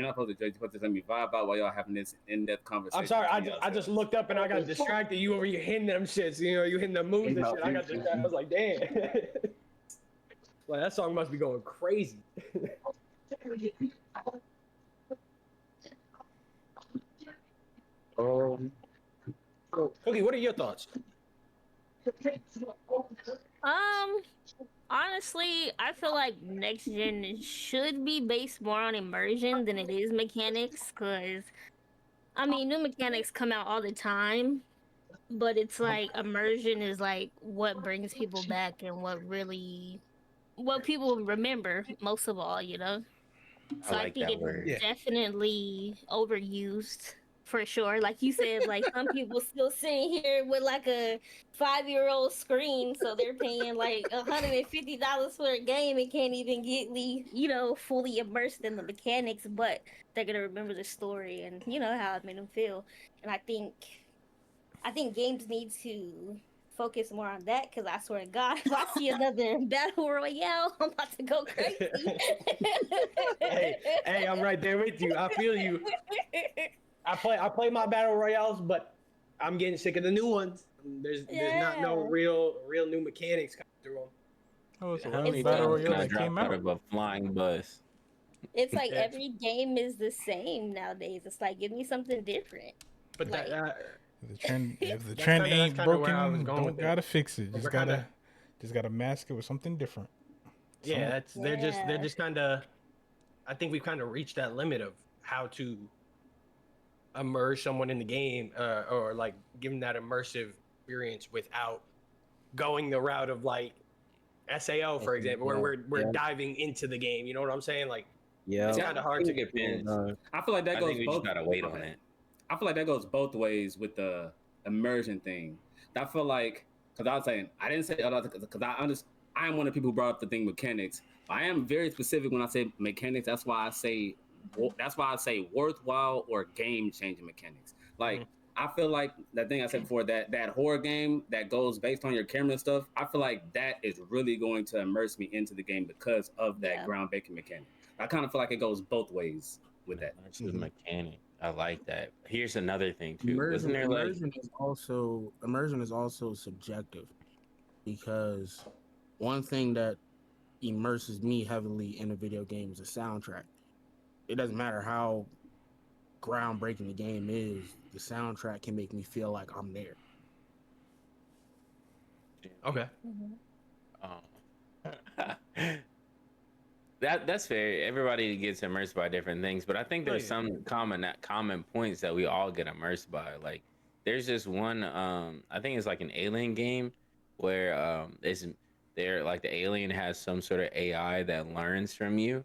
not supposed to let me vibe out while y'all having this in-depth conversation.
I'm sorry, I just looked up and I got distracted. You over here hitting them shits, you hitting the moves and shit. I got distracted. I was like, damn. Like that song must be going crazy. Cookie, what are your thoughts?
Honestly, I feel like next gen should be based more on immersion than it is mechanics, because new mechanics come out all the time, but it's like immersion is like what brings people back and what people remember most of all, So I think it's definitely overused. For sure. Like you said, like some people still sitting here with like a 5-year-old screen, so they're paying like $150 for a game and can't even get fully immersed in the mechanics, but they're gonna remember the story and how it made them feel. And I think games need to focus more on that, because I swear to God, if I see another battle royale, I'm about to go crazy.
hey, I'm right there with you. I feel you. I play my battle royales, but I'm getting sick of the new ones. There's not no real new mechanics coming through them.
Oh, it's a battle royale that came out
of a flying bus.
It's like every game is the same nowadays. It's like, give me something different.
But
like,
if the trend ain't broken, don't gotta fix it. Just gotta mask it with something different.
Yeah, they're just kind of. I think we've kind of reached that limit of how to immerse someone in the game, or like give them that immersive experience without going the route of like SAO, for example, where we're diving into the game. You know what I'm saying? Like, it's kind of hard to get pinned.
I feel like that goes
both. Gotta wait on it.
I feel like that goes both ways with the immersion thing. I feel like, because I was saying, I didn't say because I am one of the people who brought up the thing mechanics. I am very specific when I say mechanics. That's why I say worthwhile or game-changing mechanics. Like, I feel like that thing I said before, that horror game that goes based on your camera stuff, I feel like that is really going to immerse me into the game because of that ground-breaking mechanic. I kind of feel like it goes both ways with that.
Immersive mechanic. I like that. Here's another thing too.
Immersion,
Wasn't there like
immersion is also subjective, because one thing that immerses me heavily in a video game is a soundtrack. It doesn't matter how groundbreaking the game is, the soundtrack can make me feel like I'm there.
Okay.
That's fair. Everybody gets immersed by different things, but I think there's some common points that we all get immersed by. Like there's this one I think it's like an alien game where it's there like the alien has some sort of AI that learns from you.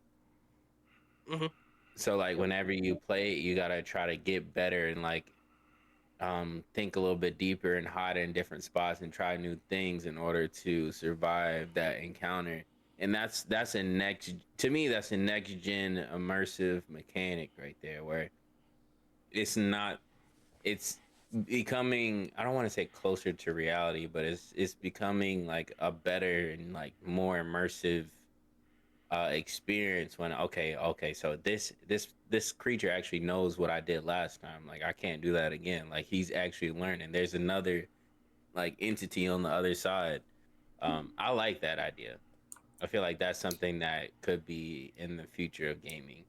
Mm-hmm.
So like whenever you play it, you gotta try to get better and like think a little bit deeper and hide in different spots and try new things in order to survive that encounter. And that's a next to me that's a next gen immersive mechanic right there, where it's becoming, I don't want to say closer to reality, but it's becoming like a better and like more immersive experience when okay, so this creature actually knows what I did last time, like I can't do that again, like he's actually learning, there's another like entity on the other side. I like that idea. I feel like that's something that could be in the future of gaming.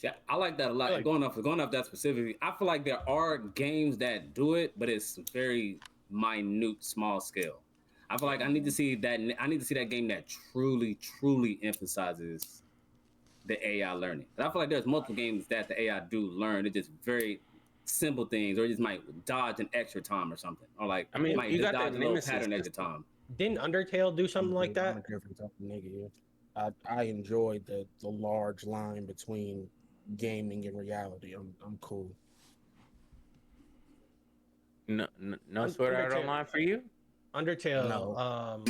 Yeah, I like that a lot. Going off that specifically, I feel like there are games that do it, but it's very minute, small scale. I feel like I need to see that. I need to see that game that truly emphasizes the AI learning. And I feel like there's multiple games that the AI do learn. It's just very simple things, or it just might dodge an extra time or something, or like
I mean,
might
you got
dodge
that
a little
Nemesis
pattern extra time.
Didn't Undertale do something like that?
I'm a different type of nigga. I enjoyed the large line between gaming and reality. I'm cool.
No Sword Art Online for you?
Undertale.
No.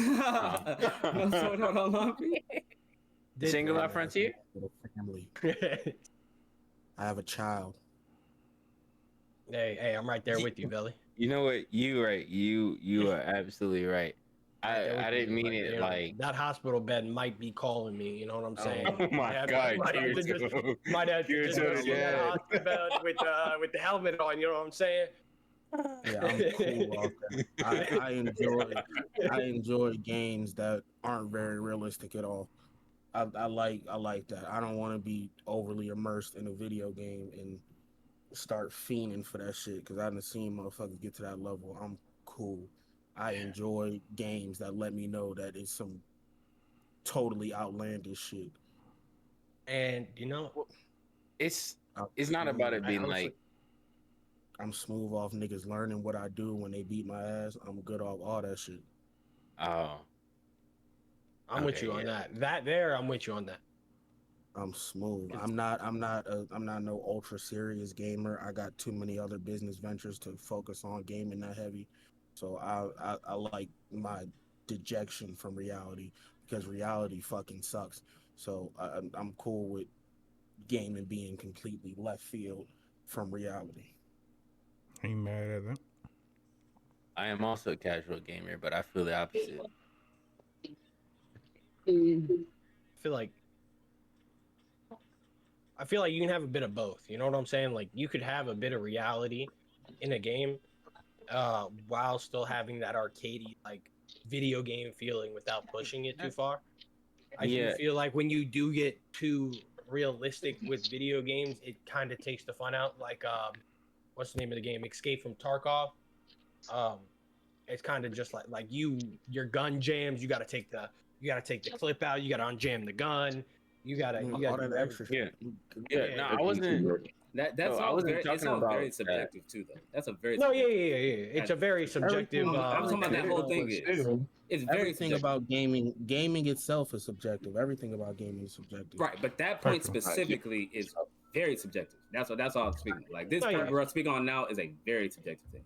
No Sword Art Online for you?
Single Out Frontier?
Family. I have a child.
Hey, I'm right there with you, Billy.
You know what? You right. You are absolutely right. I didn't mean it like
that hospital bed might be calling me. You know what I'm saying?
Oh my God!
Might have to just go see that hospital bed with the helmet on. You know what I'm saying?
Yeah, I'm cool off that. I enjoy games that aren't very realistic at all. I like that. I don't want to be overly immersed in a video game and start fiending for that shit, because I haven't seen motherfuckers get to that level. I'm cool. I enjoy games that let me know that it's some totally outlandish shit.
And you know,
it's not about it being like
I'm smooth off niggas learning what I do when they beat my ass. I'm good off all that shit.
Oh,
I'm with you on that. I'm with you on that.
I'm smooth. I'm not no ultra serious gamer. I got too many other business ventures to focus on gaming that heavy. So I like my dejection from reality, because reality fucking sucks. So I'm cool with gaming being completely left field from reality.
Ain't mad at that.
I am also a casual gamer, but I feel the opposite.
I feel like you can have a bit of both. You know what I'm saying? Like you could have a bit of reality in a game while still having that arcadey like video game feeling without pushing it too far. I do feel like when you do get too realistic with video games, it kind of takes the fun out. Like what's the name of the game? Escape from Tarkov. It's kind of just like your gun jams. You gotta take the clip out. You gotta unjam the gun. You gotta
all that extra
shit. Yeah. No, I wasn't.
That's all very, it's all very subjective too, though. That's a very
It's a very subjective.
I'm talking about that whole thing. It's very
everything about gaming. Gaming itself is subjective. Everything about gaming is subjective.
Right, but that point specifically is very subjective. That's all I'm speaking. Like this point we're speaking on now is a very subjective thing.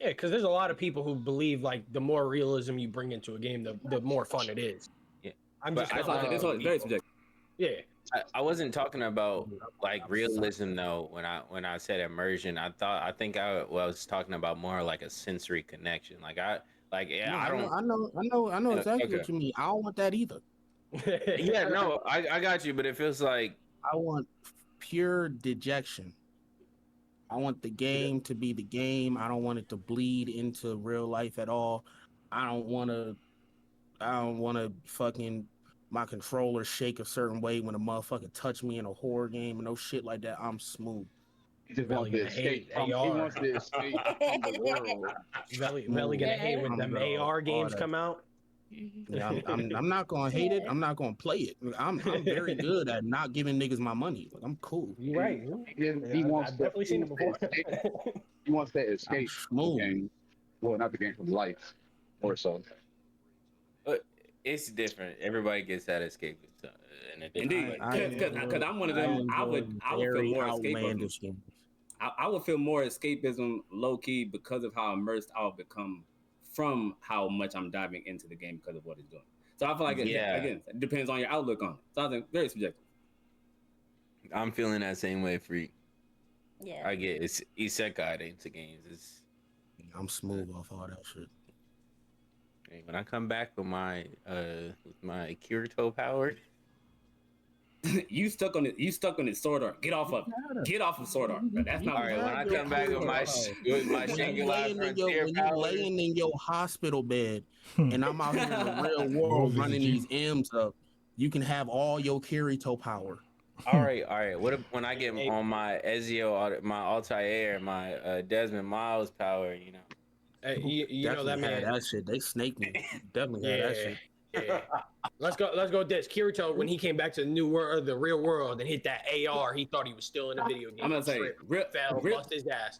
Yeah, because there's a lot of people who believe like the more realism you bring into a game, the more fun it is.
Yeah,
this
one very subjective.
Yeah.
I wasn't talking about like realism though. When I said immersion, I think I was talking about more like a sensory connection. I
know exactly what you mean. I don't want that either.
Yeah, no, I got you, but it feels like
I want pure dejection. I want the game to be the game. I don't want it to bleed into real life at all. I don't want to. I don't want to fucking my controller shake a certain way when a motherfucker touch me in a horror game and no shit like that. I'm smooth.
He just wants
Belly
to
gonna hate
escape from. He
AR.
wants to escape from the world.
Belly gonna hate when them AR games come out.
Yeah, I'm not gonna hate it. I'm not gonna play it. I'm very good at not giving niggas my money. Like, I'm cool.
You right.
He wants
I've
to.
definitely seen it before.
He wants to escape the game. Well, not the game, from life, or so.
But it's different. Everybody gets that escape in a different way.
Indeed, because I'm one of them. I would feel more escapism. I would feel more escapism low key because of how immersed I'll become from how much I'm diving into the game because of what it's doing. So I feel like again, it depends on your outlook on it. So I think very subjective.
I'm feeling that same way, Freak.
Yeah.
I get it's isekai into games.
I'm smooth off all that shit.
When I come back with my Kirito power.
You stuck on it. You stuck on it, Sword Art. Get off of it. Get off of Sword Art. That's not
all right. When I come back with my Singular Frontier power,
you laying in your hospital bed, and I'm out here in the real world running these M's up, you can have all your Kirito power.
All right. What if when I get on my Ezio, my Altair, my Desmond Miles power, you know?
Hey, you know that man.
That shit, they snaked me. Definitely had that shit.
Yeah. Let's go with this. Kirito, when he came back to the new world, the real world, and hit that AR, he thought he was still in a video game.
I'm gonna say,
bust his ass.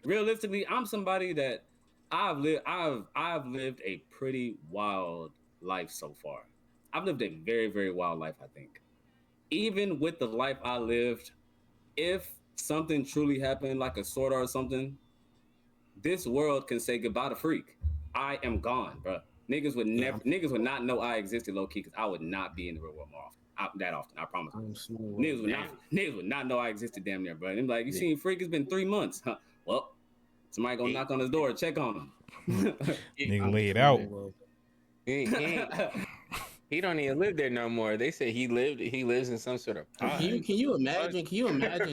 Realistically, I'm somebody that I've lived a pretty wild life so far. I've lived a very, very wild life, I think. Even with the life I lived, if something truly happened, like a Sword Art or something, this world can say goodbye to Freak. I am gone, bro. Niggas would not know I existed low key because I would not be in the real world more often. That often, I promise. Niggas would not know I existed damn near, bro. And like, you seen Freak? It's been 3 months. Huh? Well, somebody gonna knock on his door, check on him.
Nigga lay it out.
He don't even live there no more. They say he lives in some sort of pod.
Can you imagine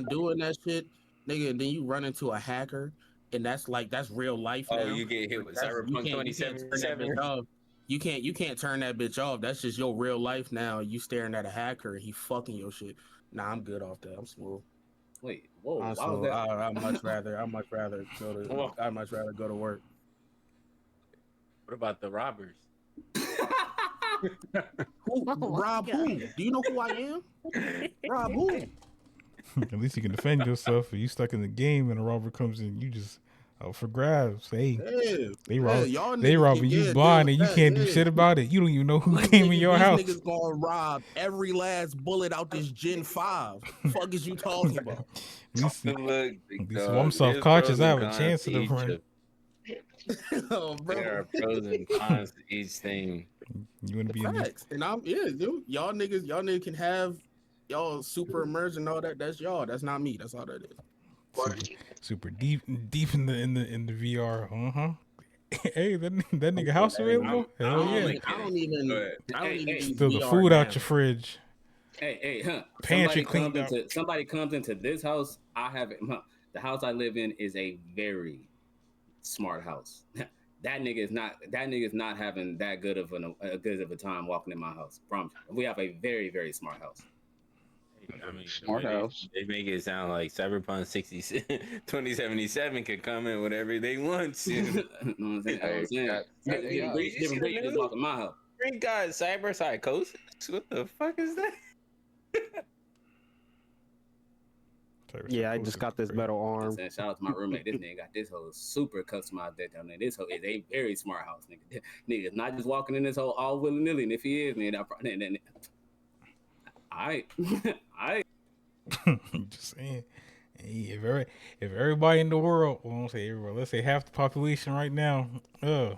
doing that shit, nigga? And then you run into a hacker, and that's real life now.
Oh, you get hit with Cyberpunk 2077.
You can't turn that bitch off. That's just your real life now. You staring at a hacker and he fucking your shit. Nah, I'm good off that. I'm smooth.
Wait, whoa.
I'd much rather go to work.
What about the robbers?
Rob who? Do you know who I am? Rob who?
At least you can defend yourself. If you stuck in the game and a robber comes in, you just out for grabs. Hey, they rob you blind and you can't do shit about it. You don't even know who came in your house.
These niggas gonna rob every last bullet out this Gen 5. Fuck is you talking about?
I'm self-conscious. I have a chance to run.
There are pros and cons to each thing.
You want to be
facts, and dude. Y'all niggas can have y'all super immersion and all that. That's y'all. That's not me. That's all that is.
Super deep in the VR. Hey, that nigga house available? Hell yeah.
I don't even
Steal the food out your fridge.
Hey,
Pantry cleaned up.
Somebody comes into this house. The house I live in is a very smart house. That nigga is not having that good of a time walking in my house. Promise. We have a very, very smart house.
I mean, smart house. They make it sound like Cyberpunk 2077 can come in whatever they want to.
You know what I'm saying? Different bitches walk in my house.
Great God, cyber psychosis. What the fuck is that?
Yeah, I just got this metal arm.
Shout out to my roommate. This nigga got this whole super customized deck down there. This whole is a very smart house, nigga. Nigga's not just walking in this hole all willy nilly. And if he is, nigga, I
just saying. Hey, if everybody in the world, well, I won't say everybody, let's say half the population right now, in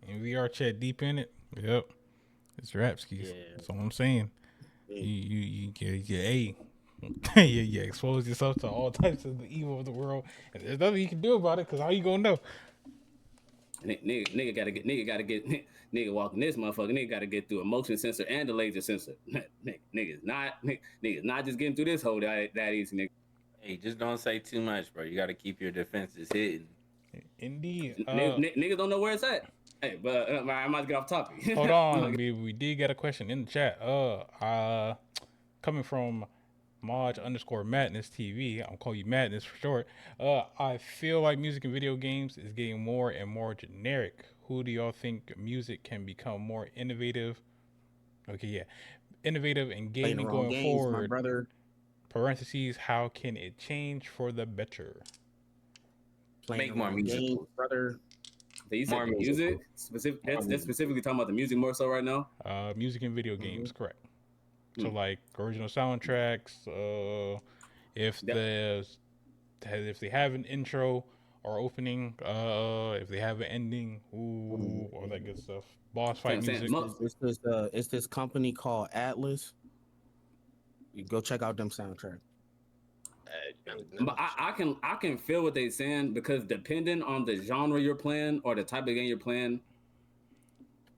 VR chat deep in it, yep, it's Rapskis. Yeah. That's all I'm saying. You expose yourself to all types of the evil of the world, and there's nothing you can do about it because how you gonna know?
Nigga gotta get nigga walking this motherfucker. Nigga gotta get through a motion sensor and the laser sensor. Niggas not just getting through this hole that easy, nigga.
Hey, just don't say too much, bro. You got to keep your defenses hidden.
Indeed.
Niggas don't know where it's at. Hey, but I might get off topic.
Hold on, we did get a question in the chat. Coming from Maj_Madness TV. I'll call you Madness for short. I feel like music and video games is getting more and more generic. Who do y'all think music can become more innovative? Okay, yeah, innovative and gaming going
games,
forward.
My brother.
Parentheses. How can it change for the better?
Make more music,
games, brother.
You said music? That's specifically talking about the music more so right now?
Music and video games, correct. So like original soundtracks, if they have an intro or opening, if they have an ending, all that good stuff. Boss fight music.
It's this company called Atlas. You go check out them soundtracks.
But I can feel what they're saying, because depending on the genre you're playing or the type of game you're playing,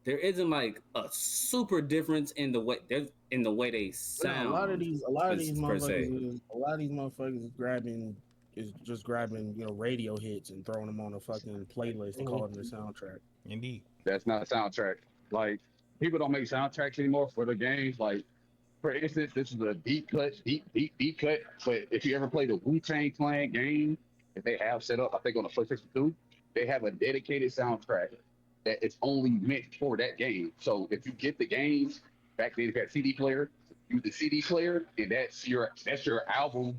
there isn't like a super difference in the way they sound.
A lot of these motherfuckers is just grabbing radio hits and throwing them on a fucking playlist and calling it a soundtrack.
Indeed,
that's not a soundtrack. Like, people don't make soundtracks anymore for the games. Like, for instance, this is a deep cut. But if you ever play the Wu-Tang Clan game that they have set up, I think on the PlayStation 2, they have a dedicated soundtrack that it's only meant for that game. So if you get the games, back then you had CD player, use the CD player, and that's your album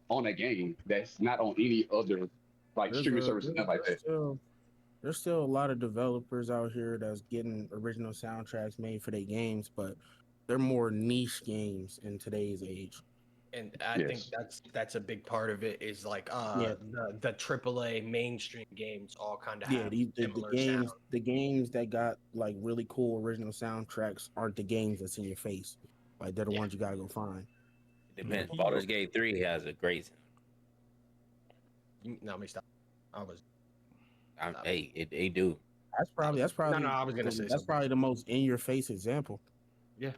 on a game. That's not on any other streaming services, nothing like that.
There's still a lot of developers out here that's getting original soundtracks made for their games, but they're more niche games in today's age.
And I think that's a big part of it, is like the AAA mainstream games all kind of have
the games that got like really cool original soundtracks aren't the games that's in your face. Like, they're the ones you gotta go find.
It depends. Baldur's Gate 3 has a great
sound. No, let me stop.
They do.
That's probably
no, I was gonna say
that's probably the most in your face example.
Yeah.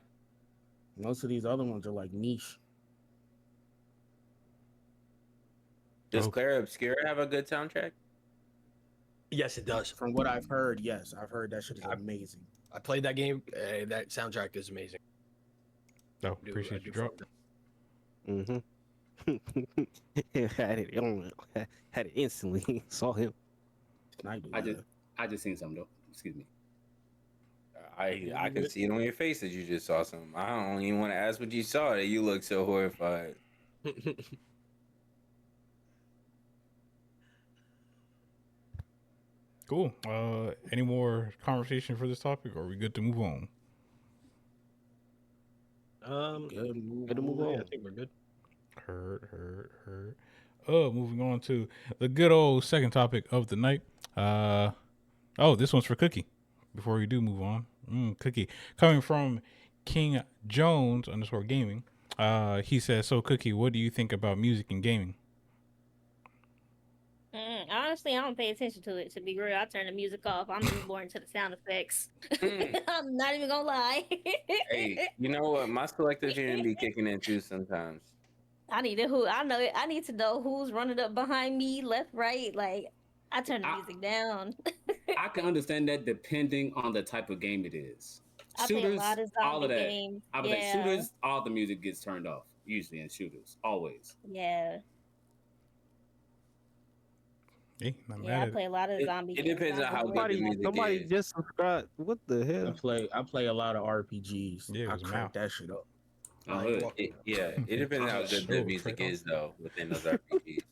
Most of these other ones are like niche.
Does Claire Obscura have a good soundtrack?
Yes, it does.
From what I've heard, yes. I've heard that shit is amazing.
I played that game. That soundtrack is amazing.
Oh, appreciate you drop.
Had it instantly. Saw him.
I just seen something though. Excuse me.
I can see it on your face that you just saw something. I don't even want to ask what you saw, that you look so horrified.
Cool. Any more conversation for this topic, or are we good to move on?
Good to move on. I think we're good.
Heard. Moving on to the good old second topic of the night. This one's for Cookie. Before we do move on, Cookie, coming from King Jones _gaming. He says, "So Cookie, what do you think about music and gaming?"
Honestly, I don't pay attention to it. To be real, I turn the music off. I'm just more into the sound effects. I'm not even gonna lie.
Hey, you know what? My selective hearing be kicking in too sometimes.
I need to know who's running up behind me, left, right. Like, I turn the music down.
I can understand that depending on the type of game it is.
I play a lot of zombie games.
I would say shooters, all the music gets turned off. Usually in shooters, always.
Yeah.
Hey,
I play a lot of zombie games.
It depends on how good the music is.
Somebody just subscribed. What the hell?
I play a lot of RPGs.
Yeah,
I crank that shit up.
It depends on how good the music is though within those RPGs.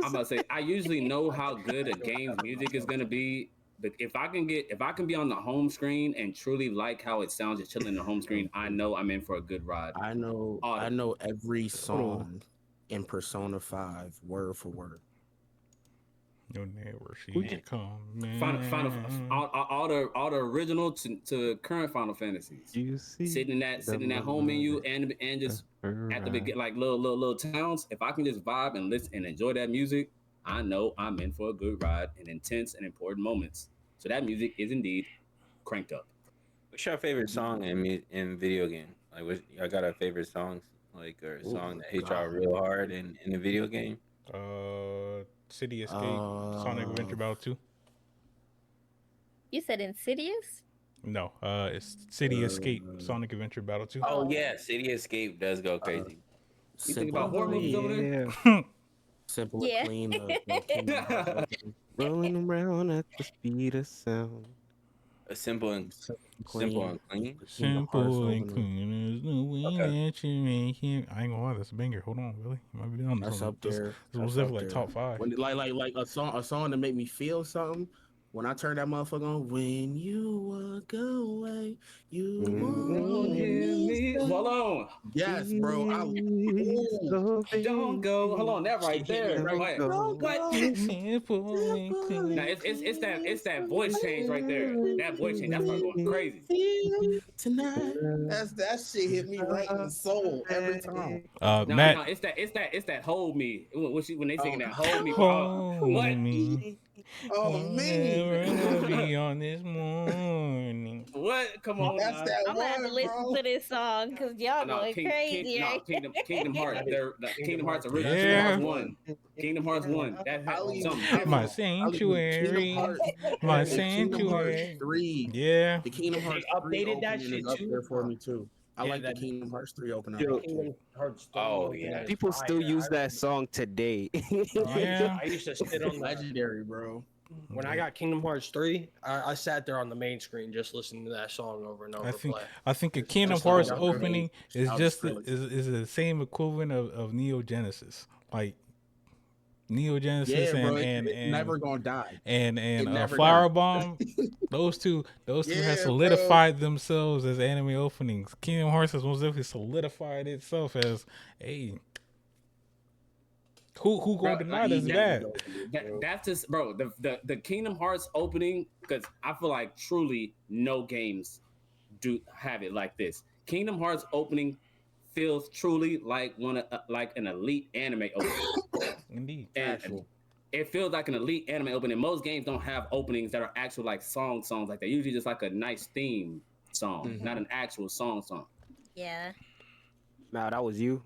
I'm about to say, I usually know how good a game's music is gonna be, but if I can be on the home screen and truly like how it sounds just chilling in the home screen, I know I'm in for a good ride.
I know every song in Persona 5 word for word.
You'll never see coming.
All the original to current Final Fantasies.
You see,
sitting in that home menu and just at the beginning, like little towns. If I can just vibe and listen and enjoy that music, I know I'm in for a good ride in intense and important moments. So that music is indeed cranked up.
What's your favorite song in video game? Like, y'all got a favorite songs like or a song that hit y'all real hard in the video game?
City Escape, Sonic Adventure Battle 2.
You said Insidious?
No, it's City Escape, Sonic Adventure Battle 2.
Oh yeah, City Escape does go crazy.
You think about horror movies over there?
Simple and clean.
Rolling around at the speed of sound.
A simple and clean.
Simple and clean is the way that you make it. I ain't gonna lie, that's a banger. Hold on, really? You might be on
That's up there.
This was definitely like top 5.
When, like a song to make me feel something. When I turn that motherfucker on, when you walk away, you won't hear me.
Hold on.
Yes, bro.
Don't go. Hold on, that right there. Right.
Don't go.
Now it's that voice change right there. That voice change, that's not going crazy.
Tonight. That shit hit me right in the soul every time.
No, it's that hold me. When they sing that hold me.
Hold me.
Oh man.
Be on this morning.
What? Come on.
That's that
I'm gonna have to listen
bro.
to this song because y'all going crazy.
Kingdom Hearts. Kingdom Hearts original.
Yeah.
Kingdom Hearts 1. That had something.
My sanctuary. My sanctuary.
3.
Yeah.
The Kingdom Hearts 3
updated that
opening
shit
is up
too.
there for me too. I
Yeah,
like the
that-
Kingdom Hearts 3 opening.
Kingdom Hearts 3
Oh,
opening
yeah.
is
People
fire.
still use that song today.
Yeah.
I used to sit on the,
Legendary, bro.
when I got Kingdom Hearts 3, I sat there on the main screen just listening to that song over and over.
I think a Kingdom
That's
Hearts
all
opening is
I'll
just
just
is the same equivalent of Neo Genesis. Like Neo Genesis
it's never gonna die.
and
never
Firebomb. those two have
Yeah,
solidified themselves as anime openings. Kingdom Hearts has most definitely solidified itself as a who gonna deny this bad?
That's just, bro. The Kingdom Hearts opening, because I feel like truly no games do have it like this. Kingdom Hearts opening feels truly like like an elite anime opening.
Indeed.
And it feels like an elite anime opening. Most games don't have openings that are actual like songs like that. Usually just like a nice theme song, not an actual song.
Yeah.
Nah, that was you.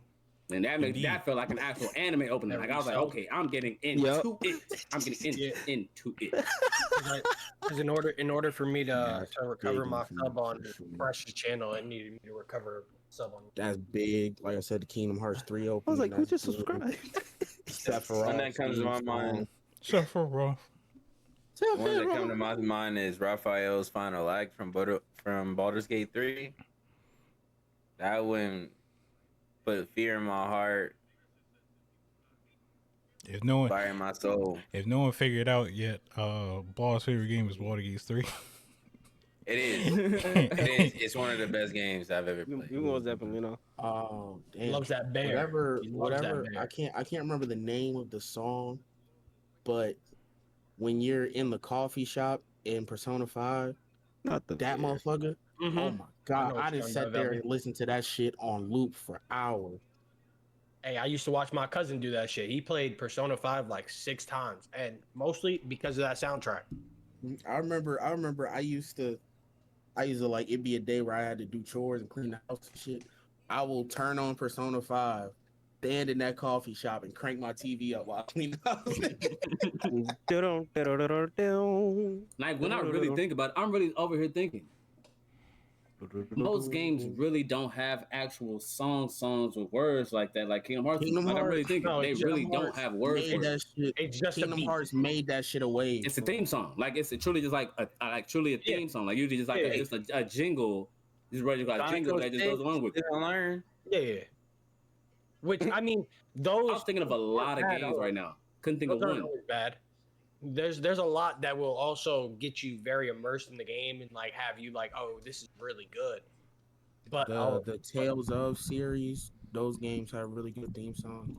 And that felt like an actual anime opening. Like I was like, okay, I'm getting into it. I'm getting into it.
Because in order for me to recover my sub on Precious channel, I needed me to recover sub on.
That's big. Like I said, the Kingdom Hearts 3 opening.
I was like, who just subscribed?
Sephiroth.
One that comes to my mind.
Sephiroth.
One that comes to my mind is Raphael's final act from Baldur's Gate 3. That one put fear in my heart.
If no one
fire in my soul.
If no one figured out yet, Ball's favorite game is Baldur's Gate 3.
It is. It is. It's one of the best games I've ever played.
You most definitely know.
Oh, damn.
Loves that bear.
Whatever. I can't remember the name of the song, but when you're in the coffee shop in Persona 5,
that
motherfucker. Mm-hmm. Oh my god! I just sat there and listened to that shit on loop for hours.
Hey, I used to watch my cousin do that shit. He played Persona 5 like 6 times, and mostly because of that soundtrack.
I remember. I used to like it'd be a day where I had to do chores and clean the house and shit. I will turn on Persona 5, stand in that coffee shop, and crank my TV up while I clean the house.
Like when I really think about it, I'm really over here thinking. Most games really don't have actual songs with words like that. Like Kingdom Hearts, I'm really thinking they really don't have words for it.
It's just Kingdom Hearts made that shit away.
It's a theme song. Like it's truly just like truly a theme song. Like usually just like just a jingle. Just like a jingle that just goes along with it.
Learn.
Yeah. Which I mean, those.
I was thinking of a lot of games right now. Couldn't think of one.
Bad. There's a lot that will also get you very immersed in the game and like have you like, oh, this is really good. But
the Tales of series, those games have really good theme songs.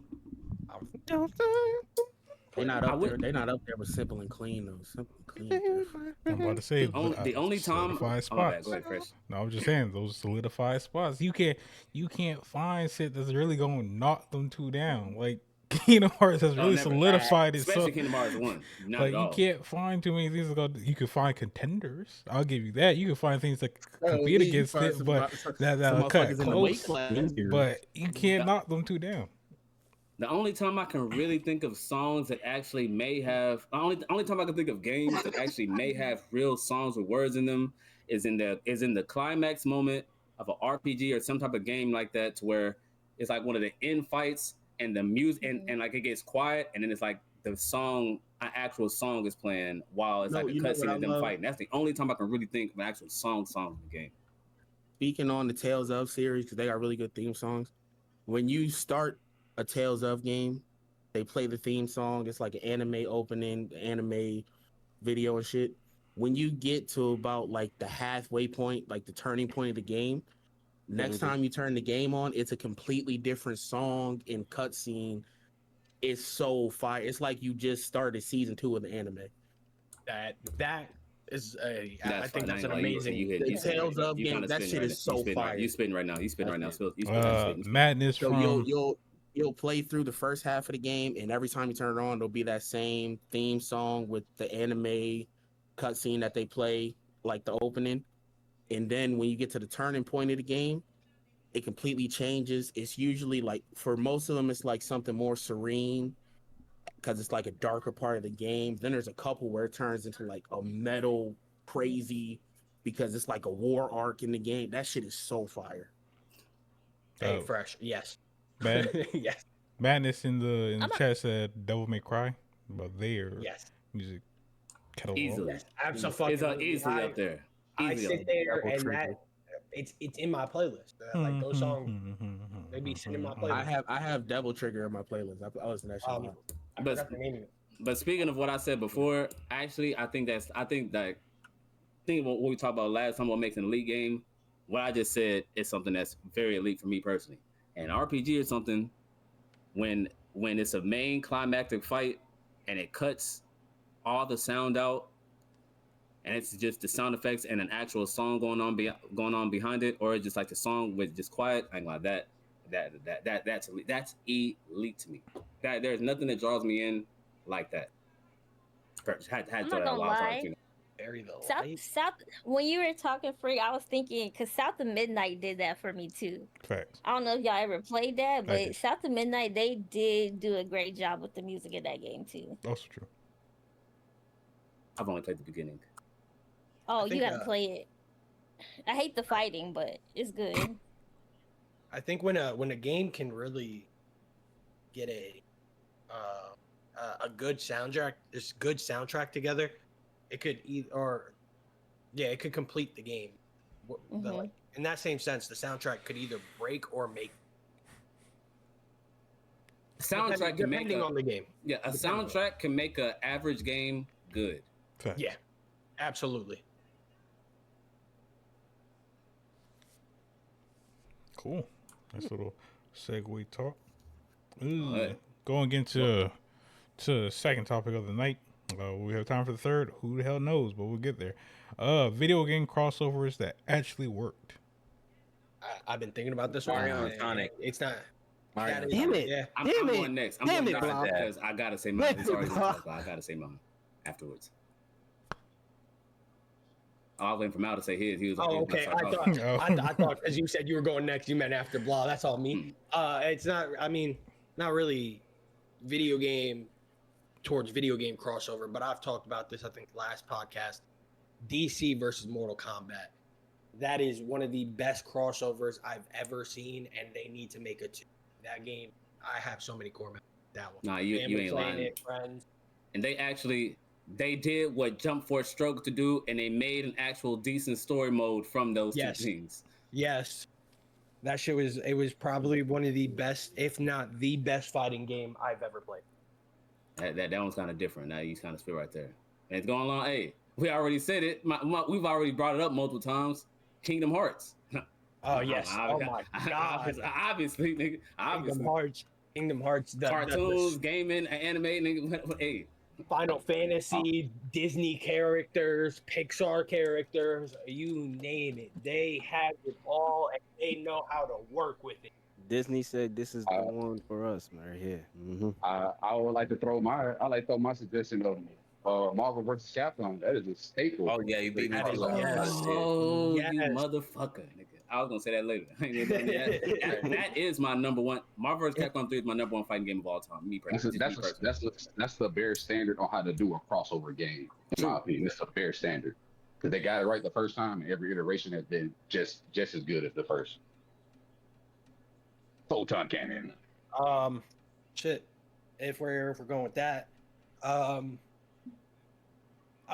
They're not up there. They're not up there with Simple and Clean though. Simple and Clean.
I'm about to say
the only time.
Solidified spots.
Go ahead, Chris.
No, I was just saying those solidified spots. You can't find shit that's really gonna knock them two down. Like Kingdom Hearts has really solidified itself.
Especially Kingdom Hearts 1. Not
Like
at all.
you can't find too many things to go. You can find contenders. I'll give you that. You can find things that compete against it, but that'll cut close. But you can't knock them two down.
The only time I can really think of songs that actually may have only time I can think of games that actually may have real songs with words in them is in the climax moment of an RPG or some type of game like that, to where it's like one of the end fights and the music and like it gets quiet and then it's like the song, an actual song is playing while it's like a cutscene of them fighting. That's the only time I can really think of an actual song in the game.
Speaking on the Tales of series, because they got really good theme songs. When you start a Tales of game, they play the theme song. It's like an anime opening, anime video and shit. When you get to about like the halfway point, like the turning point of the game, next time you turn the game on, it's a completely different song and cutscene. It's so fire. It's like you just started season 2 of the anime.
That is I think that's an amazing.
The Tales of game. That shit is so fire.
You spitting right now.
Madness from.
You'll play through the first half of the game, and every time you turn it on, there'll be that same theme song with the anime cutscene that they play, like the opening. And then when you get to the turning point of the game, it completely changes. It's usually like, for most of them, it's like something more serene because it's like a darker part of the game. Then there's a couple where it turns into like a metal crazy because it's like a war arc in the game. That shit is so fire.
Hey, fresh. Yes.
Yes. Madness in the chat said Devil May Cry, but their music catalog.
Easily.
Yes, absolutely.
Easily up there.
I sit there and that it's in my playlist. Like those songs, they be sitting in my playlist.
I have Devil Trigger in my playlist. I listen to that shit a lot.
But speaking of what I said before, actually, I think what we talked about last time, what makes an elite game, what I just said is something that's very elite for me personally. And RPG is something when it's a main climactic fight and it cuts all the sound out and it's just the sound effects and an actual song going on behind it, or it's just like the song with just quiet. I'm like that's elite to me. There's nothing that draws me in like that.
I'm not gonna lie. South, when you were talking, Freak, I was thinking, because South of Midnight did that for me too.
Facts.
I don't know if y'all ever played that, but South of Midnight, they did do a great job with the music in that game too.
Also true.
I've only played the beginning.
Oh, you gotta play it. I hate the fighting, but it's good.
I think when a game can really get a good soundtrack together, it could it could complete the game. Like, in that same sense, the soundtrack could either break or make.
Soundtrack
depending on the game.
Yeah, a soundtrack can make an average game good.
Yeah, absolutely.
Cool. Nice little segue talk. Going into the second topic of the night. We have time for the third. Who the hell knows? But we'll get there. Video game crossovers that actually worked.
I've been thinking about this one.
Mario and Sonic.
It's not.
Damn it!
Yeah, I'm
Damn
going next. I'm going next because I gotta say mine. It's already I gotta say mine afterwards. I was waiting for Mal to say his. He was like,
"Oh, okay." I thought because you said you were going next, you meant after blah. That's all me. It's not. I mean, not really video game towards video game crossover, but I've talked about this. I think last podcast, DC versus Mortal Kombat. That is one of the best crossovers I've ever seen, and they need to make a two. That game, I have so many core members. That one.
Nah, you ain't lying.
Friends.
And they did what Jump Force struggled to do, and they made an actual decent story mode from those two things.
Yes. That shit was probably one of the best, if not the best fighting game I've ever played.
That one's kind of different. Now you kind of spit right there. And it's going along. Hey, we already said it. We've already brought it up multiple times. Kingdom Hearts.
Oh yes! Oh my god!
Obviously, nigga.
Kingdom Hearts.
Cartoons, gaming, anime, nigga. Hey,
Final Fantasy, Disney characters, Pixar characters, you name it. They have it all, and they know how to work with it.
Disney said this is the one for us, man, right here.
I would like to throw my suggestion of Marvel versus Capcom. That is a staple.
Oh yeah, you beat me to it.
Yes.
Oh,
Yes.
you motherfucker, nigga. I was gonna say that later. That is my number one. Marvel vs. Capcom 3 is my number one fighting game of all time. Me personally.
That's the bare standard on how to do a crossover game. In my opinion, it's a bare standard because they got it right the first time, and every iteration has been just as good as the first. Photon cannon.
Shit. If we're going with that, I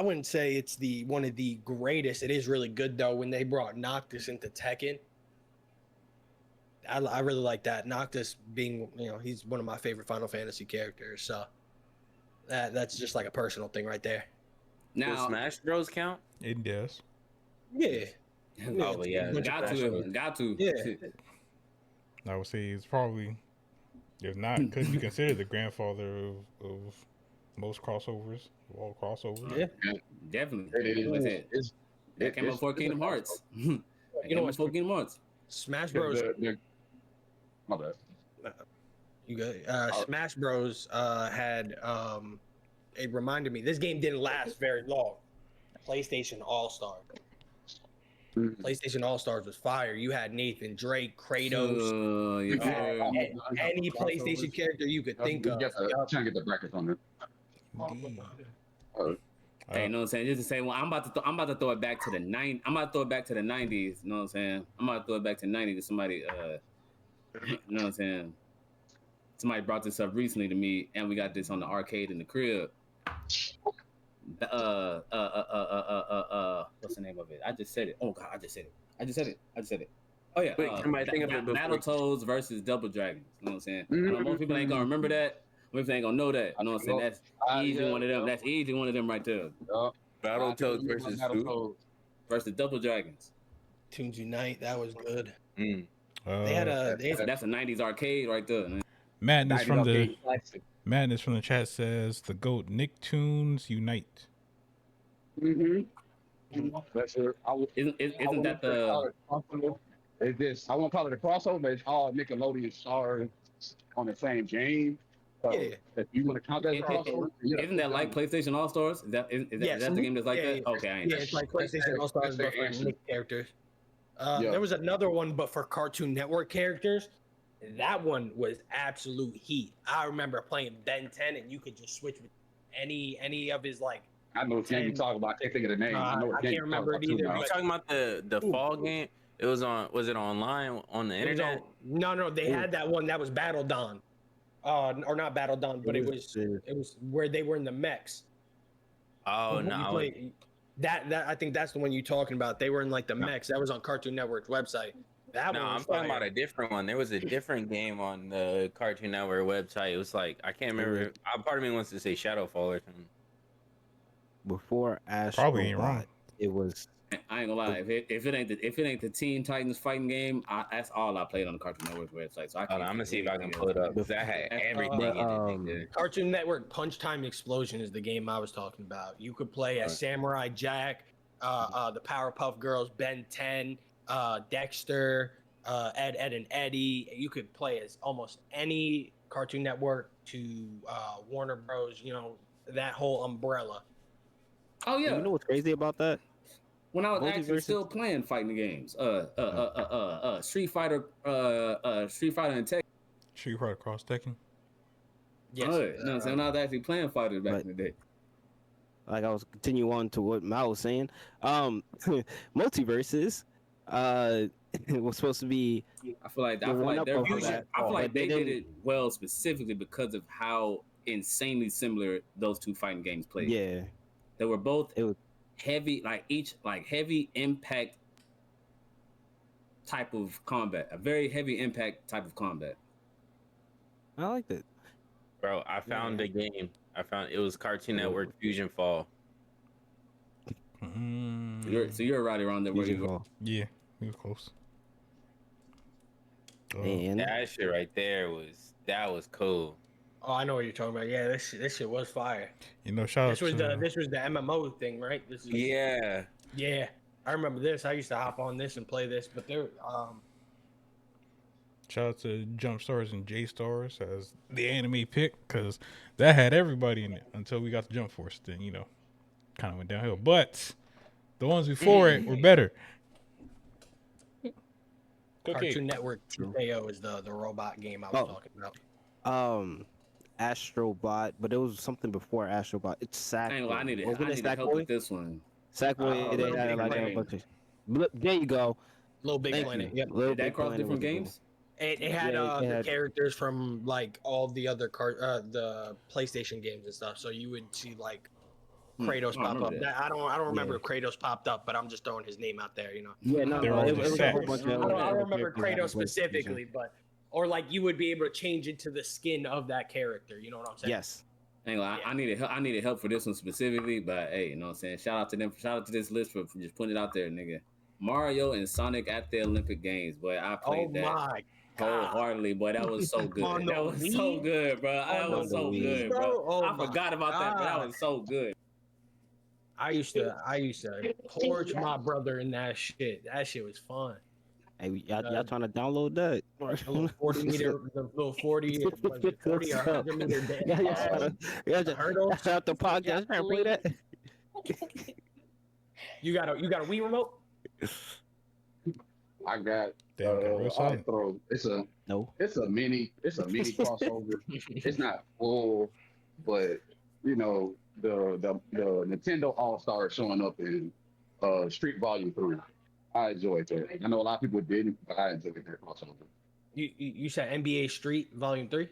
wouldn't say it's one of the greatest. It is really good though when they brought Noctis into Tekken. I really like that. Noctis being, he's one of my favorite Final Fantasy characters. So that's just like a personal thing right there.
Now, does Smash Bros count?
It does.
Yeah.
Oh yeah, got to.
Yeah.
I would say it's probably, if not, could be considered the grandfather of most crossovers, of all crossovers.
Yeah, definitely. That came up before Kingdom Hearts. Before Kingdom Hearts.
Smash Bros.
My bad.
You good? Smash Bros. Had it reminded me. This game didn't last very long. PlayStation All Star. PlayStation All Stars was fire. You had Nathan Drake, Kratos. You had any PlayStation character you could think of.
I'm trying to get the brackets on it.
Hey, you know what I'm saying? Just to say, well, I'm about to throw it back to the I'm about to throw it back to the 90s. You know what I'm saying? I'm about to throw it back to the 90s. Somebody, you know what I'm saying? Somebody brought this up recently to me, and we got this on the arcade in the crib. What's the name of it? I just said it. Oh God, I just said it. Oh yeah.
Wait, somebody think of it before.
Battletoads versus Double Dragons. You know what I'm saying? Most people ain't gonna remember that. Most people ain't gonna know that. You know what I'm saying? That's easily one of them. That's easily one of them right there.
Battletoads versus who?
Versus Double Dragons.
Toons Unite. That was good.
They
had
that's a 90s arcade right there.
Madness from the chat says the GOAT Nicktoons Unite.
Isn't that the?
It's this. I won't call it a crossover, but it's all Nickelodeon stars on the same game. So if you want to count that as a crossover,
isn't that like PlayStation All Stars? Is that the game that's like that?
Yeah.
Okay,
it's like PlayStation All Stars but for Nick characters. There was another one, but for Cartoon Network characters. That one was absolute heat. I remember playing Ben 10, and you could just switch with any of his like.
I know what game you talking about. I can't think of the name.
I can't remember it either.
Are you talking about the fall game? It was on. Was it online on the internet?
No. They had that one that was Battle Dawn, or not Battle Dawn, but it was where they were in the mechs.
Oh no.
That I think that's the one you're talking about. They were in like the mechs. That was on Cartoon Network's website.
I'm talking about a different one. There was a different game on the Cartoon Network website. It was like, I can't remember. Part of me wants to say Shadowfall or something.
Before Ash,
probably ain't wrong.
It was.
I ain't gonna lie. If it ain't the Teen Titans fighting game, that's all I played on the Cartoon Network website. So I'm
gonna see if I can pull it up because I had everything in it.
Cartoon Network Punch Time Explosion is the game I was talking about. You could play as Samurai Jack, the Powerpuff Girls, Ben 10. Dexter, Ed, and Eddie. You could play as almost any Cartoon Network to Warner Bros. That whole umbrella.
Oh yeah.
You know what's crazy about that?
When I was actually still playing fighting games, Street Fighter and Tekken.
Street Fighter Cross Tekken.
Yes. No, so when I was actually playing fighters back in the day.
Like I was continue on to what Mal was saying. Multiverses. It was supposed to be.
I feel like they did it well specifically because of how insanely similar those two fighting games played.
Yeah,
they were both heavy, heavy impact type of combat. A very heavy impact type of combat.
I liked it,
bro. I found a game. It was Cartoon Network Fusion Fall.
So you're right around there where you go.
Yeah, we were close.
And
that shit right there was cool.
Oh, I know what you're talking about. Yeah, this shit was fire.
This
was the MMO thing, right?
Yeah.
I remember this. I used to hop on this and play this, but there
Shout out to Jump Stars and J Stars as the anime pick because that had everybody in it until we got to Jump Force. Then kind of went downhill. But the ones before it were better. Cookie.
Cartoon Network TKO is the robot game I was talking about.
Astrobot, but it was something before Astrobot. It's Sackboy.
I need help with this one.
Sackboy, they had like a bunch of. There you go.
Little Big Planet. Yep.
Did that cross different games?
It had the characters from like all the other the PlayStation games and stuff. So you would see like Kratos pop up. I don't remember if Kratos popped up, but I'm just throwing his name out there.
Yeah, no,
it
was a whole bunch of.
I don't remember Kratos specifically, but or like you would be able to change into the skin of that character. You know what I'm saying?
Yes.
I needed help for this one specifically, but hey, you know what I'm saying? Shout out to them. Shout out to this list for just putting it out there, nigga. Mario and Sonic at the Olympic Games, boy. I played that wholeheartedly, boy. That was so good. That was so good, bro. That was so good, bro. I forgot about that, but that was so good.
I used to torch my brother in that shit. That shit was fun.
Hey, y'all trying to download that?
The little 40 or 100 meter
hurdle. Out the podcast trying to play that.
You got a Wii remote?
I got. It's a mini crossover. It's not full, but you know the Nintendo All Star showing up in Street Volume 3. I enjoyed that. I know a lot of people didn't, but I enjoyed that crossover.
You said NBA Street Volume 3?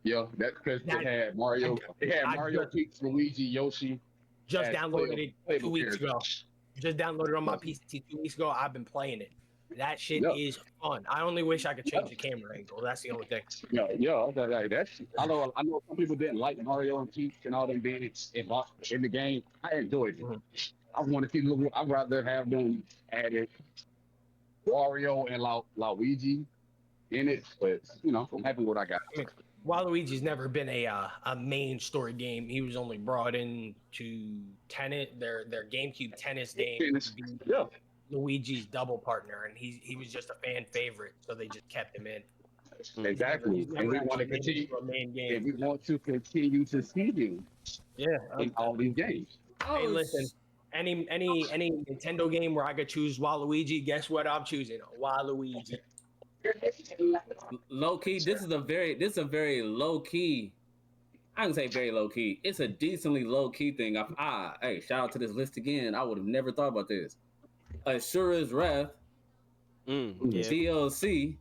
Yeah, that's because they had Mario. They had Mario, Peach, Luigi, Yoshi.
Just downloaded it 2 weeks ago. Just downloaded on my PC 2 weeks ago. I've been playing it. That shit is fun. I only wish I could change the camera angle. That's the only thing.
I know some people didn't like Mario and Peach and all them being in the game. I enjoyed it. I want to see. I'd rather have them added Wario and Luigi in it, but I'm happy with what I got.
Waluigi's never been a main story game. He was only brought in to tennis, their GameCube tennis game.
Yeah.
Luigi's double partner, and he was just a fan favorite, so they just kept him in.
Exactly, and we want to continue. And we want to continue to see him.
Yeah,
in all these games.
Hey, listen. Any Nintendo game where I could choose Waluigi, guess what I'm choosing? Waluigi.
Low key. This is a very low key. I can say very low key. It's a decently low key thing. Hey, shout out to this list again. I would have never thought about this. Ashura's Wrath, DLC,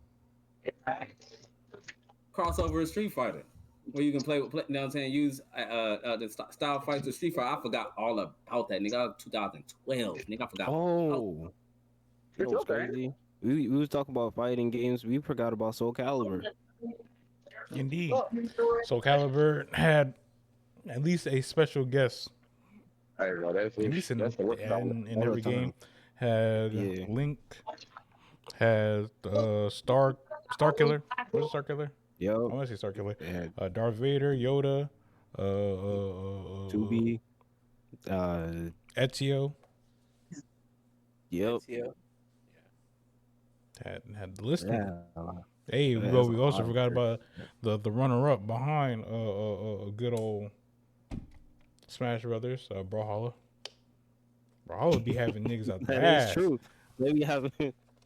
crossover in Street Fighter, where you can play with, you know what I'm saying, use the style fights of Street Fighter. I forgot all about that, nigga. That was 2012, nigga. I forgot.
Oh, that was crazy. We was talking about fighting games. We forgot about Soul Calibur.
Indeed, Soul Calibur had at least a special guest. At least in every game. Had Link, had Star Killer. What's Star Killer?
Yep.
I want to say Star Killer. Darth Vader, Yoda,
2B,
Ezio.
Yep.
Had the list. Yeah. Hey, we also forgot about the runner up behind a good old Smash Brothers, Brawlhalla. Brawlhalla be having niggas out there.
That is true. They be having.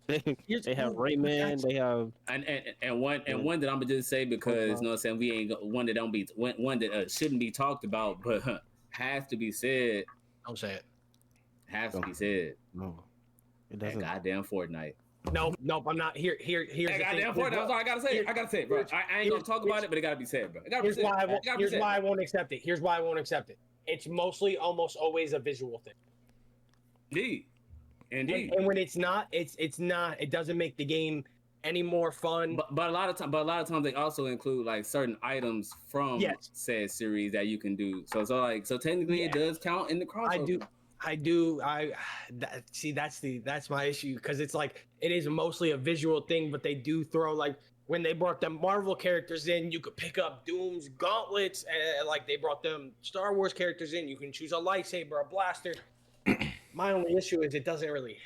They have Rayman. They have
and one that I'm gonna just say because you know what I'm saying, we ain't one that shouldn't be talked about, but has to be said.
Don't say it.
Has to be said.
No, it doesn't.
That goddamn Fortnite.
Nope, I'm not. Here's
that goddamn Fortnite. I'm sorry, I gotta say it, bro. I ain't gonna talk about it, but it gotta be said, bro.
Here's why I won't accept it. Here's why I won't accept it. It's mostly almost always a visual thing.
Indeed.
And when it's not, it's not. It doesn't make the game any more fun.
But a lot of times they also include like certain items from said series that you can do. So technically it does count in the crossover. That's my issue, because it's like it is mostly a visual thing, but they do throw, like when they brought them Marvel characters in, you could pick up Doom's gauntlets, and like they brought them Star Wars characters in, you can choose a lightsaber, a blaster. My only issue is it doesn't really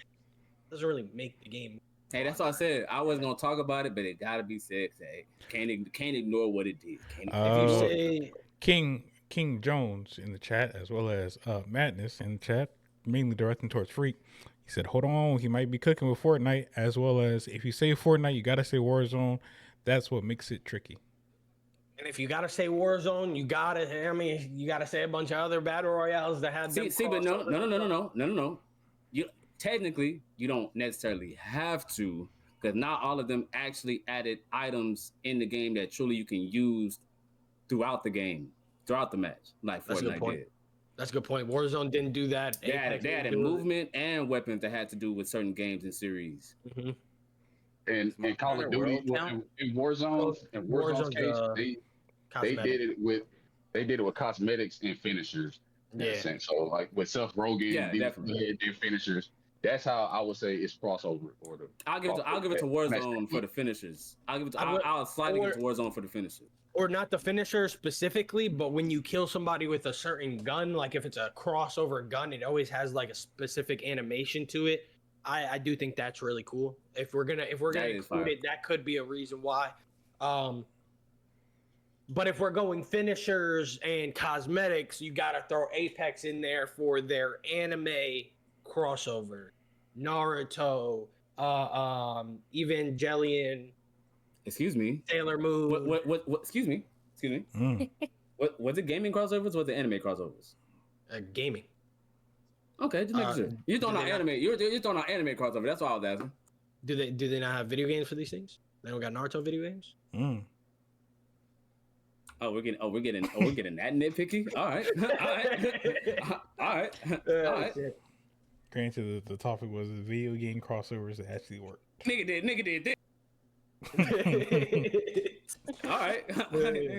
make the game Hey, that's what I said. I wasn't gonna talk about it, but it gotta be said. Hey, can't ignore what it did.
If you say
King Jones in the chat, as well as Madness in the chat, mainly directing towards Freak. He said, "Hold on, he might be cooking with Fortnite." As well as, if you say Fortnite, you gotta say Warzone. That's what makes it tricky.
And if you gotta say Warzone, you gotta say a bunch of other battle royales that had.
But no. You technically you don't necessarily have to, because not all of them actually added items in the game that truly you can use throughout the game, throughout the match, like Fortnite did.
That's a good point. Warzone didn't do that.
They added movement and weapons that had to do with certain games and series.
Mm-hmm.
And Call of Duty in Warzone's case, they did it with cosmetics and finishers.
Yeah.
So like with Seth Rogen, did finishers. That's how I would say it's crossover.
I'll give it to Warzone for the finishers. I'll slide it to Warzone for the finishers.
Or not the finisher specifically, but when you kill somebody with a certain gun, like if it's a crossover gun, it always has like a specific animation to it. I do think that's really cool. If we're gonna include it, that could be a reason why. But if we're going finishers and cosmetics, you gotta throw Apex in there for their anime crossover. Naruto, Evangelion.
Excuse me.
Sailor Moon.
What excuse me. What was it, gaming crossovers or the anime crossovers?
Gaming.
Okay, just making sure. You're throwing out anime. You're throwing out anime crossover. That's all I was asking.
Do they not have video games for these things? They don't got Naruto video games?
Oh, we're getting that nitpicky. All right.
Granted, the topic was the video game crossovers that actually work.
Nigga did. All right.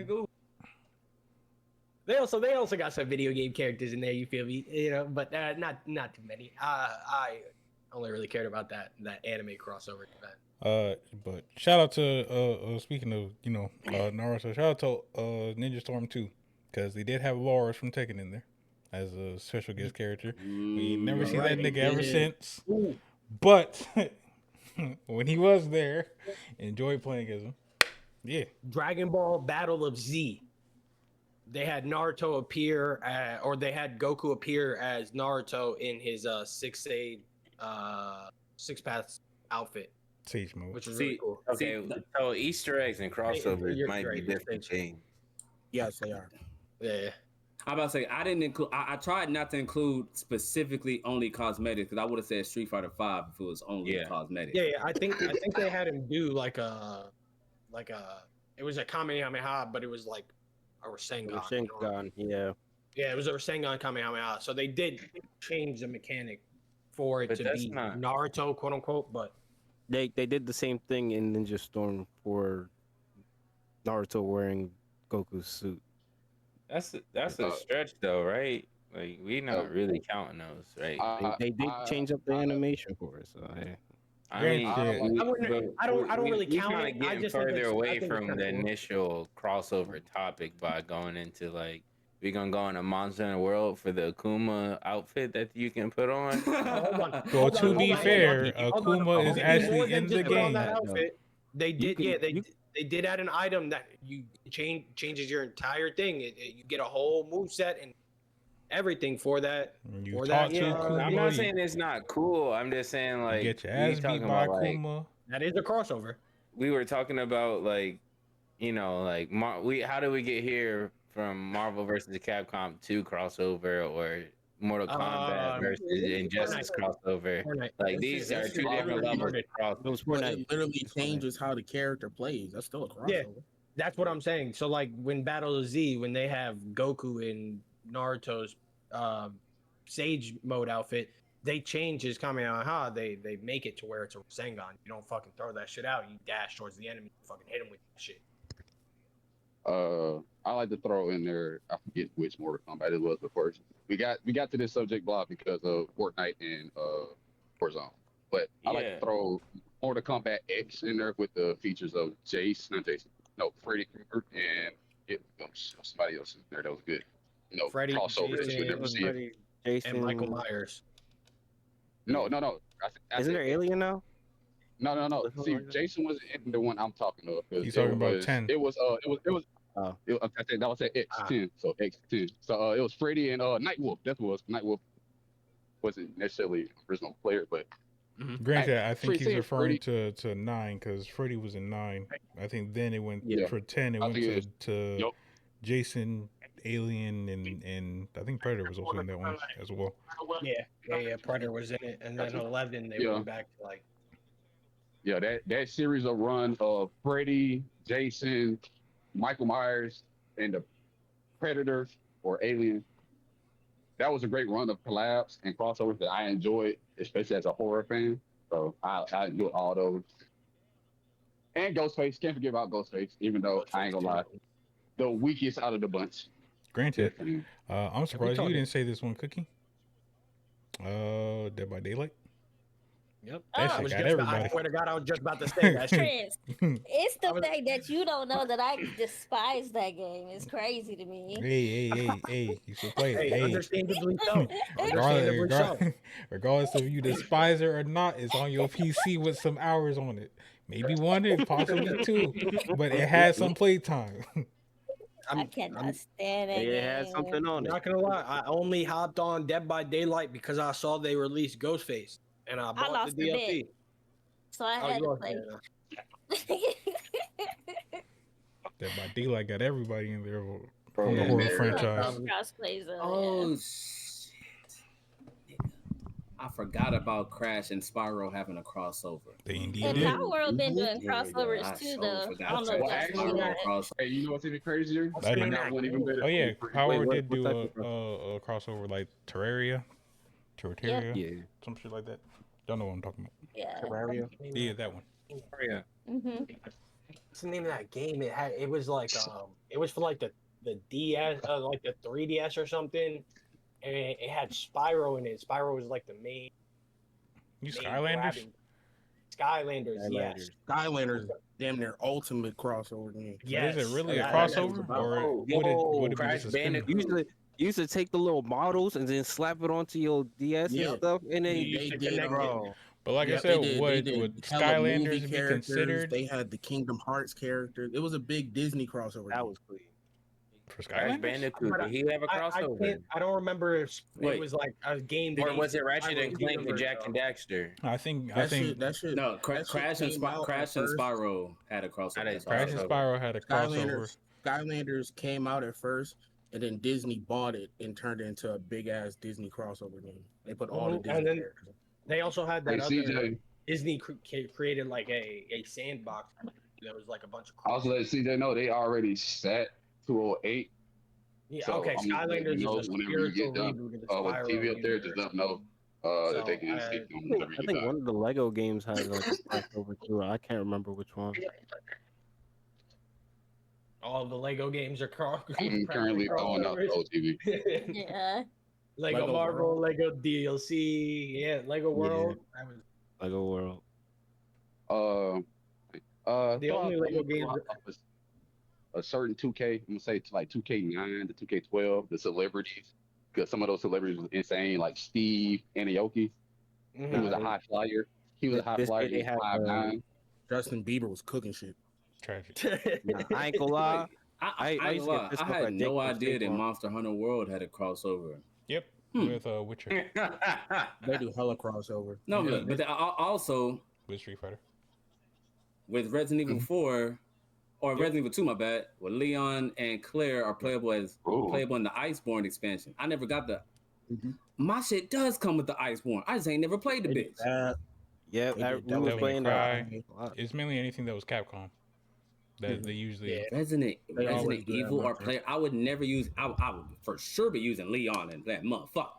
Cool.
They also got some video game characters in there. You feel me? You know, but not too many. I only really cared about that anime crossover event.
But shout out to speaking of Naruto, shout out to Ninja Storm 2, because they did have Lars from Tekken in there as a special guest character. We never seen that nigga ever since. Ooh. But when he was there, enjoyed playing as him. Yeah.
Dragon Ball Battle of Z. They had Naruto appear, or they had Goku appear as Naruto in his six paths outfit.
Sage mode.
Which is really cool.
Okay, so Easter eggs and crossovers might be different things.
Yes, they are.
Yeah.
I'm about to say I didn't include. I tried not to include specifically only cosmetics, because I would have said Street Fighter 5 if it was only cosmetics.
Yeah. I think they had him do like a it was a Kamehameha, but it was like a Rasengan.
Yeah.
Yeah, it was a Rasengan Kamehameha. So they did change the mechanic for it to be Naruto, quote unquote, but
They did the same thing in Ninja Storm for Naruto wearing Goku's suit.
That's a stretch though, right? Like, we not really counting those, right?
They did change up the animation for it, so
I mean,
I don't really count it.
I just further away from the initial crossover topic by going into like, we're gonna go on a Monster in the World for the Akuma outfit that you can put on.
Well, to be fair, Akuma is actually in the game.
They did, they did add an item that you changes your entire thing. You get a whole moveset and everything for that.
I'm not saying it's not cool. I'm just saying, like,
get your ass beat by Akuma.
Like, that is a crossover.
We were talking about, like, how do we get here from Marvel versus Capcom 2 crossover, or Mortal Kombat versus Injustice crossover?
Fortnite.
Like, these are two different levels of crossover.
It literally changes how the character plays. That's still a crossover.
Yeah, that's what I'm saying. So, like, when Battle of Z, when they have Goku in Naruto's Sage mode outfit, they change his Kamehameha. They make it to where it's a Rasengan. You don't fucking throw that shit out. You dash towards the enemy. You fucking hit him with that shit.
I like to throw in there, I forget which Mortal Kombat it was, but first we got to this subject block because of Fortnite and Warzone. But I like to throw Mortal Kombat X in there with the features of Freddy Krueger, and somebody else in there that was good.
Freddy,
crossover,
Jason, and Michael Myers.
No.
Isn't there Alien now?
No. See, Jason wasn't in the one I'm talking of.
He's talking about 10.
It was I think that was at X10. So X10. So it was Freddy and Nightwolf. That was Nightwolf. Wasn't necessarily original player, but
Granted, I think he's referring to 9 because Freddy was in 9. I think then it went for 10. It went to Jason, Alien, and I think Predator was also in that one as well.
Yeah. Predator was in it, and then 11 they went back to like.
Yeah, that series of run of Freddy, Jason, Michael Myers, and the Predator or Alien. That was a great run of collabs and crossovers that I enjoyed, especially as a horror fan. So I enjoyed all those. And Ghostface, can't forget about Ghostface, even though I ain't gonna lie, the weakest out of the bunch.
Granted, I'm surprised you didn't say this one, Cookie. Dead by Daylight.
Yep.
That shit got everybody.
I swear to God, I was just about to say that.
Chris, it's the fact that you don't know that I despise that game. It's crazy to me.
Hey, you should play it. Hey,
understandably so.
Regardless of you despise it or not, it's on your PC with some hours on it. Maybe 1, possibly 2, but it has some playtime.
I cannot stand it.
It had something on it.
I'm not gonna lie, I only hopped on Dead by Daylight because I saw they released Ghostface, and I bought the DLC.
So I had to play.
Dead by Daylight got everybody in there from the horror franchise.
Oh shit! I forgot about Crash and Spyro having a crossover.
They indeed
and
did.
Power World been doing crossovers too, though. I don't know if that's
Hey, you know what's even crazier?
I didn't know. Oh yeah, Power World did do a crossover like Terraria, some shit like that. Don't know what I'm talking about.
Yeah.
Terraria.
Yeah, that one.
Terraria.
What's the name of that game? It was like it was for like the DS, like the 3DS or something, and it had Spyro in it. Spyro was like the main.
Skylanders.
Skylanders, yes.
Skylanders, damn near ultimate crossover game.
Yes. Is it really a crossover, or would it be just a spin?
You used to take the little models and then slap it onto your DS and stuff, and then
they did, bro.
But like I said, would Skylanders be considered?
They had the Kingdom Hearts characters. It was a big Disney crossover.
That was clean.
For Skylanders?
Bandicoot, did he have a crossover?
I don't remember if it was like a game.
Or was it Ratchet and Clank with Jack and Daxter?
I think
no. Crash and Spyro had a crossover.
Crash and Spyro had a crossover.
Skylanders came out at first, and then Disney bought it and turned it into a big ass Disney crossover game. They put all the Disney characters.
They also had that Disney created like a sandbox. There was like a bunch of.
I was letting CJ know they already set 208.
Yeah,
so,
okay. Skylanders is a
whenever you get done with TV up there, just let them know that they can stick them whenever you
I
get
think
done.
one of the Lego games has like a crossover too. I can't remember which one.
All the Lego games are
I'm currently throwing out the old TV.
Yeah.
Lego Marvel, World. Lego DLC, Lego World.
Yeah. Lego World.
The only Lego games.
A certain 2K, I'm gonna say like 2K9 to 2K12, the celebrities, because some of those celebrities was insane, like Steve Aoki. He was a high flyer. He was a high flyer. He was 5'9".
Justin Bieber was cooking shit.
Tragic.
I ain't gonna lie.
I had no idea that Monster Hunter World had a crossover.
Yep, with Witcher.
They do hella crossover.
No, but also
with Street Fighter.
With Resident Evil 4 or Resident Evil 2, my bad. Where Leon and Claire are playable in the Iceborne expansion. I never got the. My shit does come with the Iceborne. I just ain't never played the bitch.
We was playing that.
It's mainly anything that was Capcom. That they usually
Resident Evil or player. I would never use. I would for sure be using Leon and that motherfucker.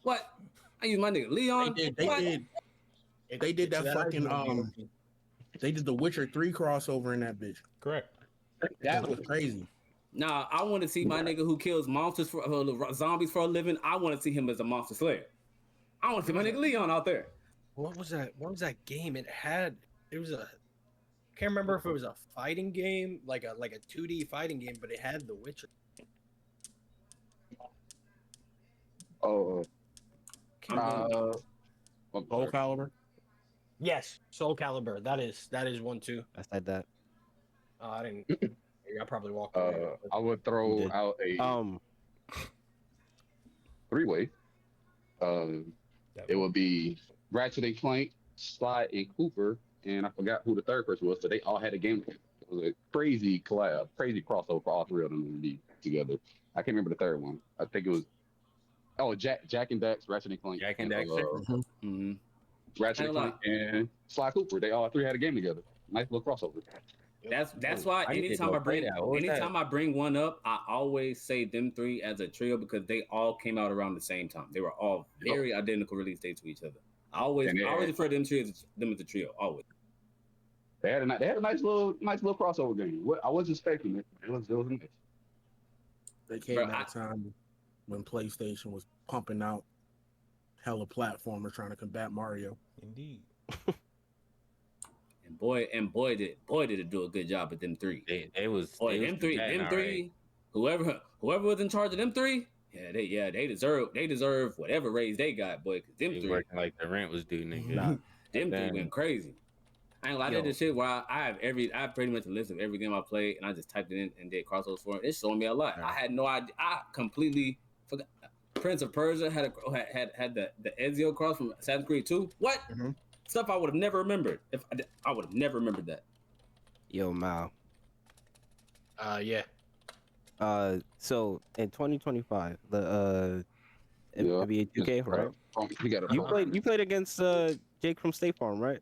What? I use my nigga Leon.
They did that fucking They did the Witcher 3 crossover in that bitch.
Correct.
That was crazy.
Nah, I want to see my nigga who kills monsters for zombies for a living. I want to see him as a monster slayer. I want to see my nigga Leon out there.
What was that? What was that game? It was a. I can't remember if it was a fighting game, like a 2D fighting game, but it had The Witcher.
Soul Calibur.
Yes, Soul Calibur. That is one too.
I said that.
I didn't. I probably walked away.
I would
You
throw
did.
out a three-way. It would be Ratchet and Clank, Sly, and Cooper, and I forgot who the third person was, but they all had a game. It was a crazy collab, crazy crossover for all three of them to be together. I can't remember the third one. I think it was Jack and Dax, Ratchet and Clank,
Jack and Dexter.
Ratchet and Clank, and Sly Cooper. They all three had a game together. Nice little crossover.
That's why anytime I bring one up, I always say them three as a trio because they all came out around the same time. They were all very identical release dates to each other. I always refer to them as a trio. Always.
They had a nice little crossover game. I wasn't expecting it. It was nice.
They came at a time when PlayStation was pumping out hella platformers trying to combat Mario.
Indeed.
And boy did it do a good job at them three. Them three. Whoever was in charge of them three, they deserve whatever raise they got, boy. Cause them three
working like the rent was due, nigga.
Them three went crazy. I ain't gonna lie, I did this shit where I have pretty much a list of every game I played, and I just typed it in and did crossovers for it. It's showing me a lot. I had no idea. I completely forgot. Prince of Persia had the Ezio cross from Assassin's Creed 2. What? Stuff I would have never remembered. If I would have never remembered that.
Yo, Mal.
Yeah.
So in 2025, the NBA 2K, right? You played against Jake from State Farm, right?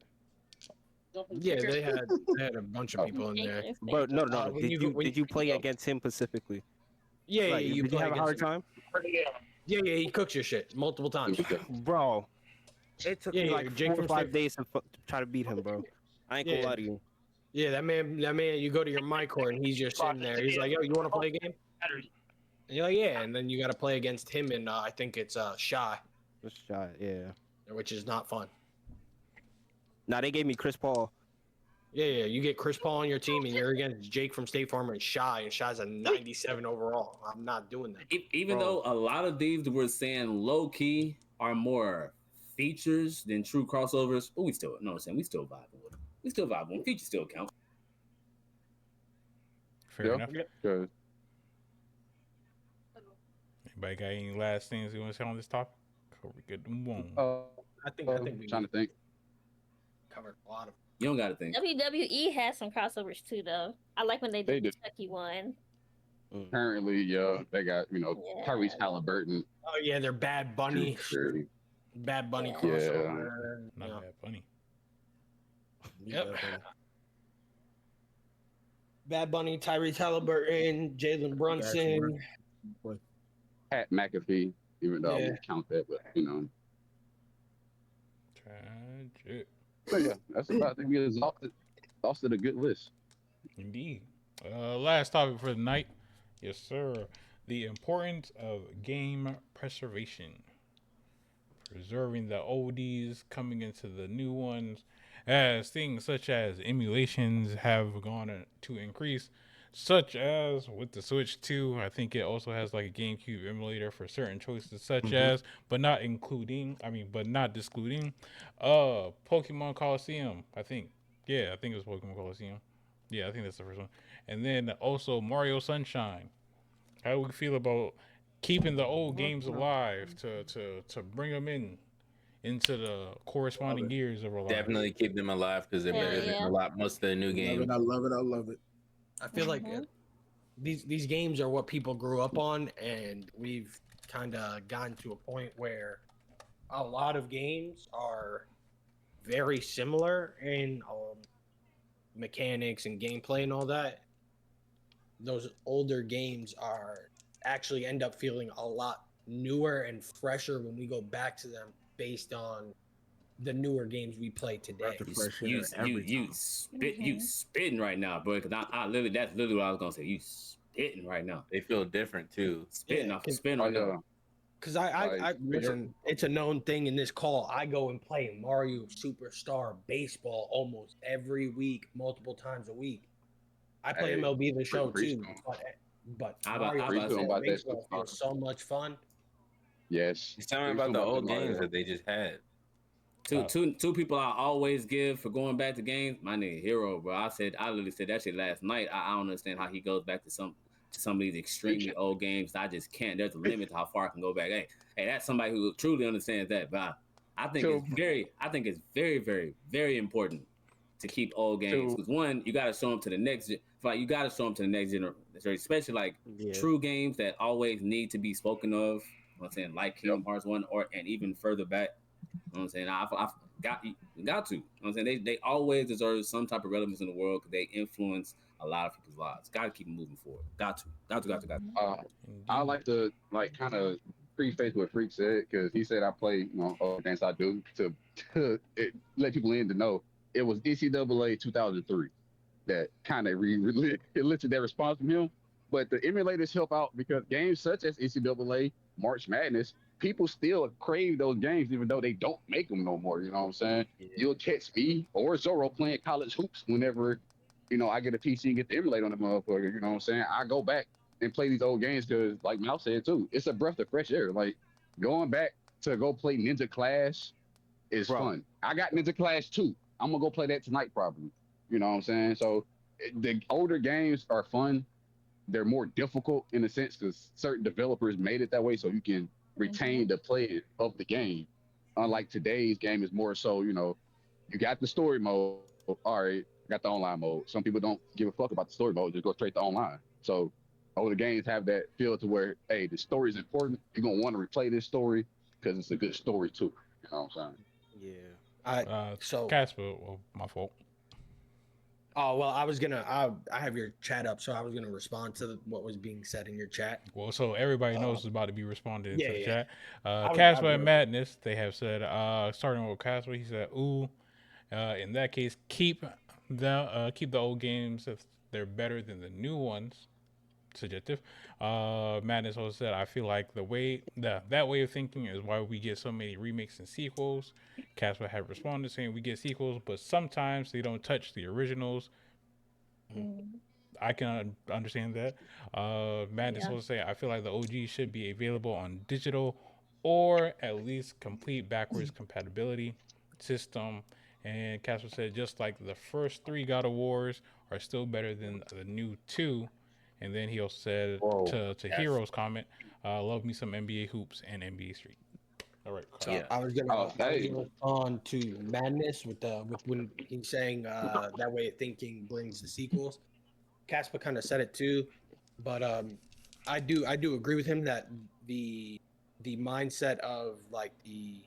Yeah, they had a bunch of people in there.
But no. Did you play against him specifically?
Yeah,
like,
you
did you have a hard time?
Yeah, he cooks your shit multiple times.
Bro, it took me like
Jake
4 or 5 days to try to beat him, bro. I ain't gonna lie to you.
Yeah, that man, you go to your mic court and he's just sitting there. He's like, yo, you want to play a game? And you're like, yeah. And then you got to play against him and I think it's Shy.
Shy, yeah.
Which is not fun.
Now they gave me Chris Paul.
Yeah, you get Chris Paul on your team and you're against Jake from State Farm and Shy's a 97 overall. I'm not doing that.
Even though a lot of these were saying low key are more features than true crossovers, but we still vibing with them. We still vibe with them. Features still count.
Fair enough. Good. Anybody got any last things you want to say on this topic? Or we good to move on?
I think
we trying to think.
Covered a lot of.
You don't got to think.
WWE has some crossovers too, though. I like when they did the Chucky one.
Currently, they got Tyrese Halliburton.
Oh yeah, they're Bad Bunny. Bad Bunny crossover.
Not Bad Bunny.
Yep. Bad Bunny, Tyrese Halliburton, Jalen Brunson,
Pat McAfee. Even though I won't count that, but
Tragic.
So yeah, that's about. I think we exhausted a good list.
Indeed. Last topic for the night, yes sir. The importance of game preservation, preserving the oldies, coming into the new ones, as things such as emulations have gone to increase, such as with the Switch 2. I think it also has like a GameCube emulator for certain choices, such as, but not excluding Pokemon Coliseum. I think it was Pokemon Coliseum. Yeah, I think that's the first one. And then also Mario Sunshine. How do we feel about keeping the old games alive to bring them into the corresponding years of our lives?
Definitely keep them alive because they're better than most of the new games.
I love it.
I feel like these games are what people grew up on, and we've kind of gotten to a point where a lot of games are very similar in mechanics and gameplay and all that. Those older games actually end up feeling a lot newer and fresher when we go back to them based on the newer games we play today.
You spitting right now, bro. Because that's literally what I was gonna say. You spitting right now.
They feel different too.
Spitting right now.
Because I listen, it's a known thing in this call. I go and play Mario Superstar Baseball almost every week, multiple times a week. I play MLB The Show too, but Mario Superstar Baseball feels so much fun.
Yes.
It's telling about the old games that they just had.
Two people I always give for going back to games. My nigga Hero, bro. I literally said that shit last night. I don't understand how he goes back to some of these extremely old games. I just can't. There's a limit to how far I can go back. Hey, that's somebody who truly understands that. But I think it's very, very, very important to keep old games because one, you got to show them to the next. Like you got to show them to the next generation, especially like true games that always need to be spoken of. You know what I'm saying, like Kingdom Hearts 1 and even further back. You know what I'm saying? I got to. You know what I'm saying? They always deserve some type of relevance in the world because they influence a lot of people's lives. Got to keep them moving forward. Got to.
I like to kind of preface what Freak said because he said I play all the games I do to let people in to know it was NCAA 2003 that kind of elicited that response from him. But the emulators help out because games such as NCAA, March Madness, people still crave those games even though they don't make them no more. You know what I'm saying? Yeah. You'll catch me or Zoro playing college hoops whenever, I get a PC and get the emulator on the motherfucker. You know what I'm saying? I go back and play these old games because, like Mal said too, it's a breath of fresh air. Like going back to go play Ninja Clash is fun. I got Ninja Clash 2. I'm gonna go play that tonight probably. You know what I'm saying? So the older games are fun. They're more difficult in a sense because certain developers made it that way so you can retain the play of the game. Unlike today's game is more so, you got the story mode. All right, got the online mode. Some people don't give a fuck about the story mode, just go straight to online. So older games have that feel to where, hey, the story is important. You're gonna want to replay this story because it's a good story too. You know what I'm saying?
Yeah.
So Casper, well, my fault.
Oh well, I have your chat up, so I was gonna respond to what was being said in your chat.
Well, so everybody knows it's about to be responded into the chat.
Casper
and Madness, they have said, starting with Casper, he said, "Ooh, in that case, keep the old games if they're better than the new ones." Subjective. Madness also said, "I feel like that way of thinking is why we get so many remakes and sequels." Casper had responded saying, "We get sequels, but sometimes they don't touch the originals." I can understand that. Madness also say, "I feel like the OG should be available on digital or at least complete backwards compatibility system." And Casper said, "Just like the first 3 God of Wars are still better than the new 2." And then he also said to Hero's comment, "Love me some NBA hoops and NBA Street." All right.
So I was gonna respond to Madness with when he's saying that way of thinking brings the sequels. Casper kind of said it too, but I do agree with him that the mindset of like the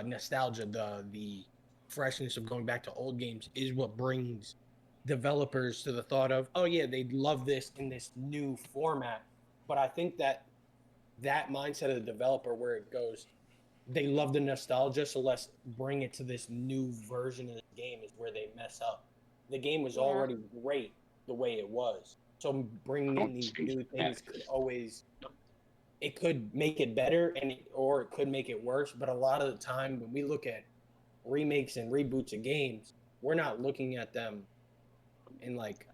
nostalgia, the freshness of going back to old games is what brings developers to the thought of, oh yeah, they'd love this in this new format. But I think that mindset of the developer, where it goes, they love the nostalgia, so let's bring it to this new version of the game, is where they mess up. The game was already great the way it was, so bringing in these new things could make it better, or it could make it worse. But a lot of the time when we look at remakes and reboots of games, we're not looking at them in like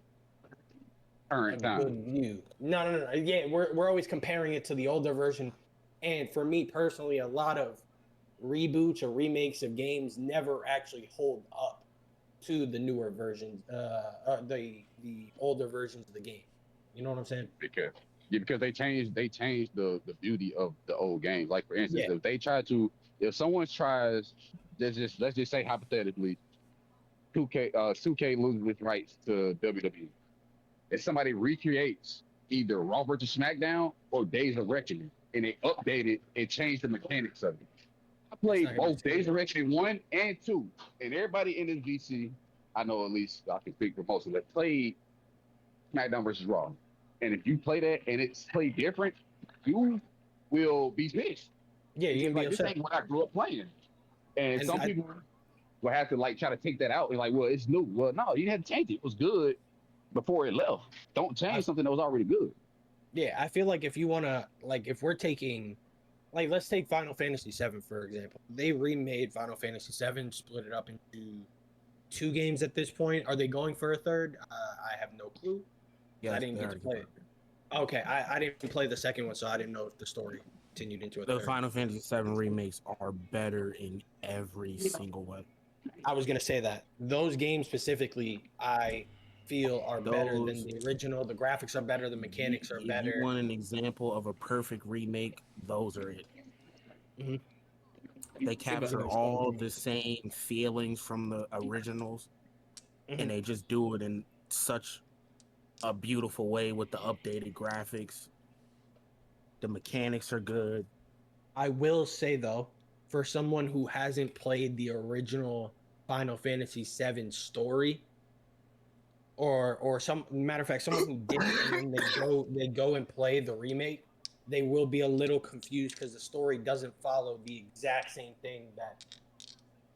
current time.
Good view. No. Yeah, we're always comparing it to the older version. And for me personally, a lot of reboots or remakes of games never actually hold up to the newer versions, the older versions of the game. You know what I'm saying?
Because they changed the beauty of the old games. Like for instance, if someone tries, let's just say hypothetically, 2K loses its rights to WWE. If somebody recreates either Raw vs. SmackDown or Days of Reckoning, and they update it and change the mechanics of it. I played both Days of Reckoning 1 and 2, and everybody in this VC, I know at least I can speak for most of them, played SmackDown vs. Raw. And if you play that and it's played different, you will be pissed.
Yeah, you're gonna be
upset. This ain't what I grew up playing. And some people will have to like try to take that out and like, well, it's new. Well, no, you had to change it. It was good before it left. Don't change something that was already good.
Yeah, I feel like if you want to, like, if we're taking, like, let's take Final Fantasy VII, for example. They remade Final Fantasy VII, split it up into 2 games at this point. Are they going for a third? I have no clue. Yeah, I didn't get to play it. Okay, I didn't play the second one, so I didn't know the story. continued into a
The
third.
Final Fantasy VII remakes are better in every single way.
I was gonna say that those games specifically, I feel are better than the original. The graphics are better. The mechanics are better.
If you want an example of a perfect remake, those are it. They capture all the same feelings from the originals, and they just do it in such a beautiful way with the updated graphics. The mechanics are good.
I will say though, for someone who hasn't played the original Final Fantasy VII story, or some matter of fact, someone who did and then they go and play the remake, they will be a little confused because the story doesn't follow the exact same thing that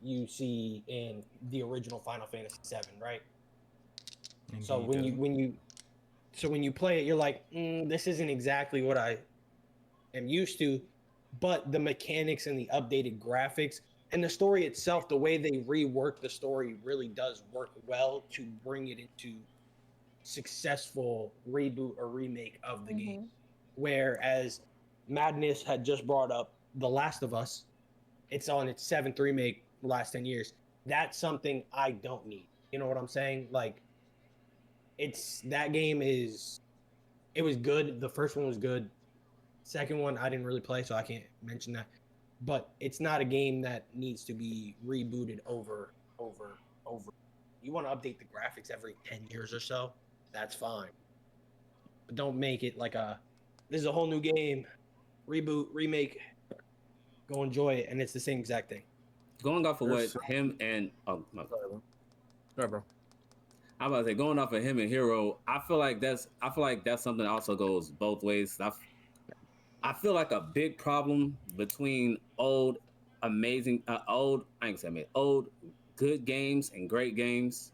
you see in the original Final Fantasy VII, right? Indeed, so when you play it, you're like, this isn't exactly what I am used to, but the mechanics and the updated graphics and the story itself, the way they rework the story really does work well to bring it into successful reboot or remake of the game. Whereas Madness had just brought up The Last of Us, it's on its 7th remake the last 10 years. That's something I don't need. You know what I'm saying? Like, that game it was good. The first one was good. Second one I didn't really play, so I can't mention that. But it's not a game that needs to be rebooted over. You want to update the graphics every 10 years or so, that's fine. But don't make it like this is a whole new game, reboot, remake, go enjoy it, and it's the same exact thing.
Going off of what him and
Sorry, bro.
I'm about to say, going off of him and Hero, I feel like that's something that also goes both ways. I feel like a big problem between old good games and great games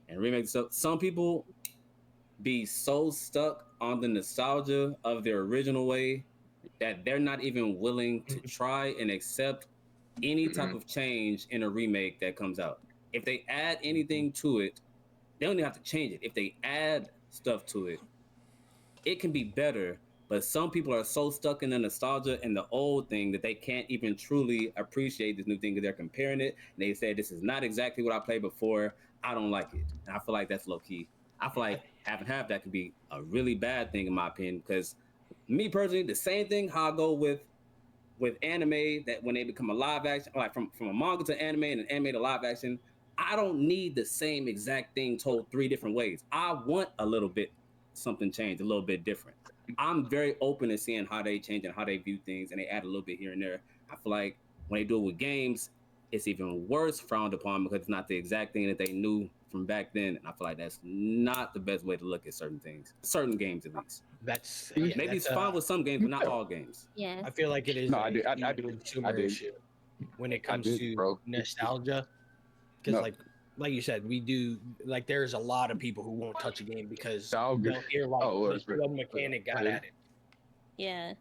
and remakes stuff. Some people be so stuck on the nostalgia of their original way that they're not even willing to try and accept any type of change in a remake that comes out. If they add anything to it, they don't even have to change it. If they add stuff to it, it can be better. But some people are so stuck in the nostalgia and the old thing that they can't even truly appreciate this new thing because they're comparing it. And they say, this is not exactly what I played before. I don't like it. And I feel like that's low key. I feel like having that could be a really bad thing in my opinion, because me personally, the same thing how I go with anime, that when they become a live action, like from a manga to anime and an anime to live action, I don't need the same exact thing told 3 different ways. I want a little bit something changed, a little bit different. I'm very open to seeing how they change and how they view things, and they add a little bit here and there. I feel like when they do it with games, it's even worse frowned upon because it's not the exact thing that they knew from back then. And I feel like that's not the best way to look at certain things, certain games at least. Maybe it's fine with some games, but not all games.
Yeah,
I feel like it is.
No, I did.
Consumer issue when it comes to nostalgia, because like you said, we do like there's a lot of people who won't touch a game because they'll hear like this one mechanic got at it.
Yeah.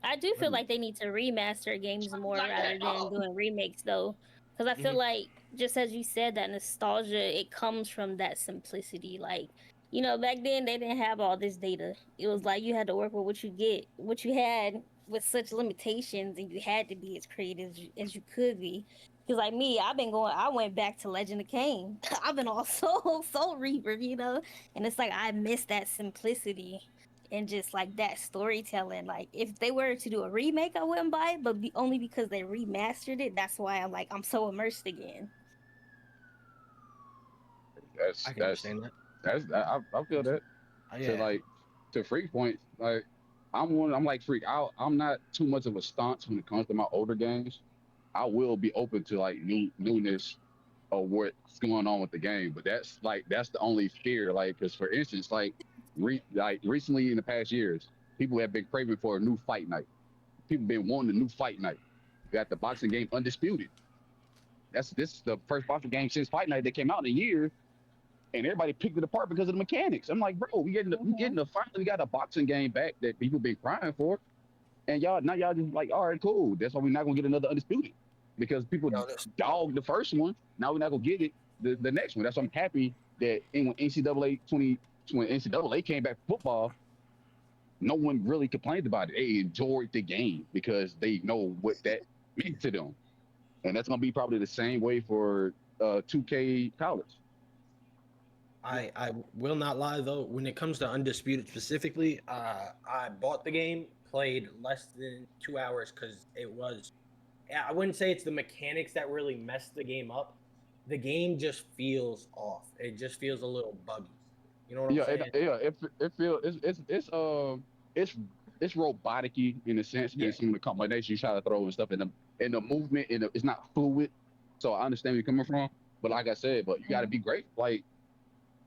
I do feel like they need to remaster games more rather than doing remakes though. Because I feel like, just as you said, that nostalgia, it comes from that simplicity. Like, you know, back then they didn't have all this data. It was like you had to work with what you had with such limitations, and you had to be as creative as you could be. Because like me, I went back to Legend of Kain. I've been all Soul Reaper, you know? And it's like, I miss that simplicity and just like that storytelling. Like if they were to do a remake, I wouldn't buy it, but only because they remastered it. That's why I'm so immersed again.
I feel that.
Yeah.
To Freak point, like I'm like Freak. I'm not too much of a staunch when it comes to my older games. I will be open to like newness of what's going on with the game, but that's the only fear. Like, because for instance, recently in the past years, people have been craving for a new fight night. People been wanting a new fight night. You got the boxing game Undisputed. This is the first boxing game since Fight Night that came out in a year, and everybody picked it apart because of the mechanics. I'm like, bro, we finally got a boxing game back that people been crying for, and y'all just like, all right, cool. That's why we're not gonna get another Undisputed because people dogged the first one. Now we're not gonna get it the next one. That's why I'm happy that when NCAA came back to football,
no one really complained about it. They enjoyed the game because they know what that meant to them, and that's gonna be probably the same way for 2K College.
I will not lie though. When it comes to Undisputed specifically, I bought the game, played less than 2 hours because it was. I wouldn't say it's the mechanics that really messed the game up. The game just feels off. It just feels a little buggy. You know what I'm saying?
It feels it's it's robotic-y in a sense, and some of the combinations you try to throw and stuff, and the movement, it's not fluid. So I understand where you're coming from, but like I said, but you got to be great, like,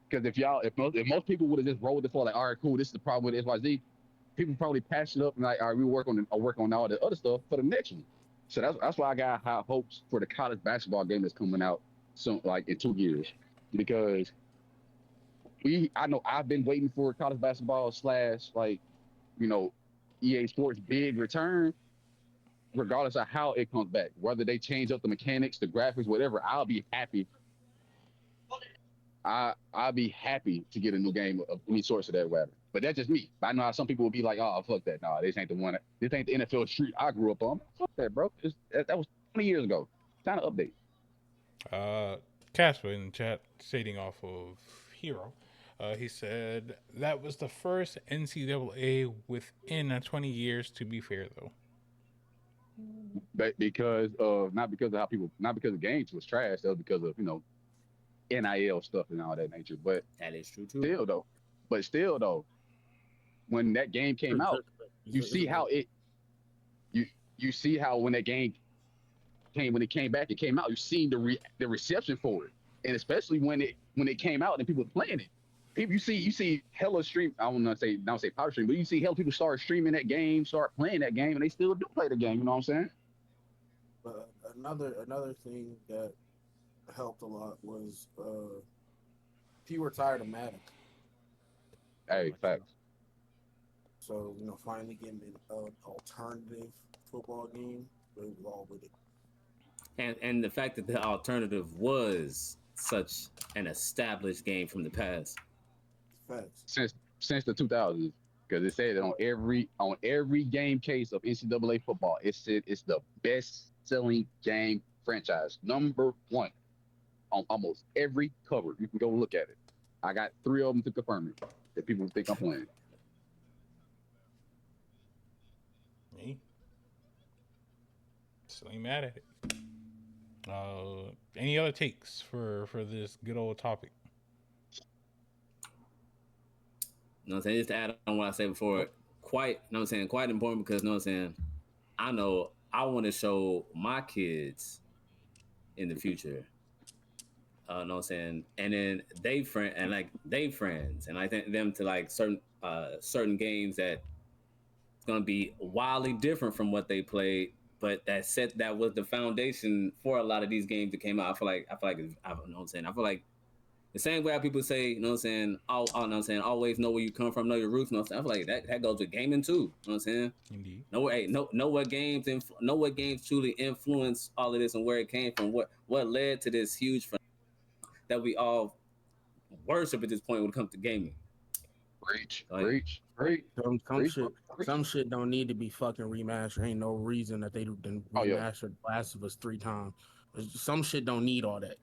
because if most people would have just rolled the floor like, all right, cool, this is the problem with XYZ, people probably patch it up and like, all right, we work on all the other stuff for the next one. So that's why I got high hopes for the college basketball game that's coming out soon, like in 2 years, because I know I've been waiting for college basketball / like, EA Sports big return, regardless of how it comes back, whether they change up the mechanics, the graphics, whatever. I'll be happy. I'll be happy to get a new game of any source of that, whatever. But that's just me. I know how some people will be like, oh, fuck that. No, this ain't the one. This ain't the NFL street I grew up on. Fuck that, bro. That was 20 years ago. Time to update.
Casper in the chat, stating off of Hero. He said that was the first NCAA within 20 years. To be fair, though,
but not because the games was trash. That was because of NIL stuff and all that nature. But
that is true too.
Still though, when that game came out, you see how you see how when that game when it came back, it came out. You seen the reception for it, and especially when it came out and people were playing it. You see hella stream. I don't say power stream, but you see hella people start streaming that game, start playing that game, and they still do play the game. You know what I'm saying?
But another thing that helped a lot was people were tired of Madden.
Hey, facts.
So finally getting an alternative football game, we was all with it.
And the fact that the alternative was such an established game from the past.
Facts.
Since the 2000s, because it said that on every game case of NCAA football, it said it's the best-selling game franchise, #1 on almost every cover. You can go look at it. I got 3 of them to confirm it that people think I'm playing.
Me, still ain't mad at it. Any other takes for this good old topic?
You know what I'm saying? Just to add on what I said before, quite important because, you know what I'm saying, I know I want to show my kids in the future, you know what I'm saying, and then they friends, and I think them to like certain games that it's gonna be wildly different from what they played, but that was the foundation for a lot of these games that came out. I feel like I know what I'm saying. I feel like the same way how people say, you know what I'm saying, know what I'm saying, always know where you come from, know your roots, you know what I'm saying? I feel like that goes with gaming too, you know what I'm saying?
Indeed.
Know what games truly influence all of this and where it came from, what led to this huge that we all worship at this point when it comes to gaming.
Preach.
Some shit don't need to be fucking remastered. Ain't no reason that they didn't remaster Last of Us 3 times. Some shit don't need all that.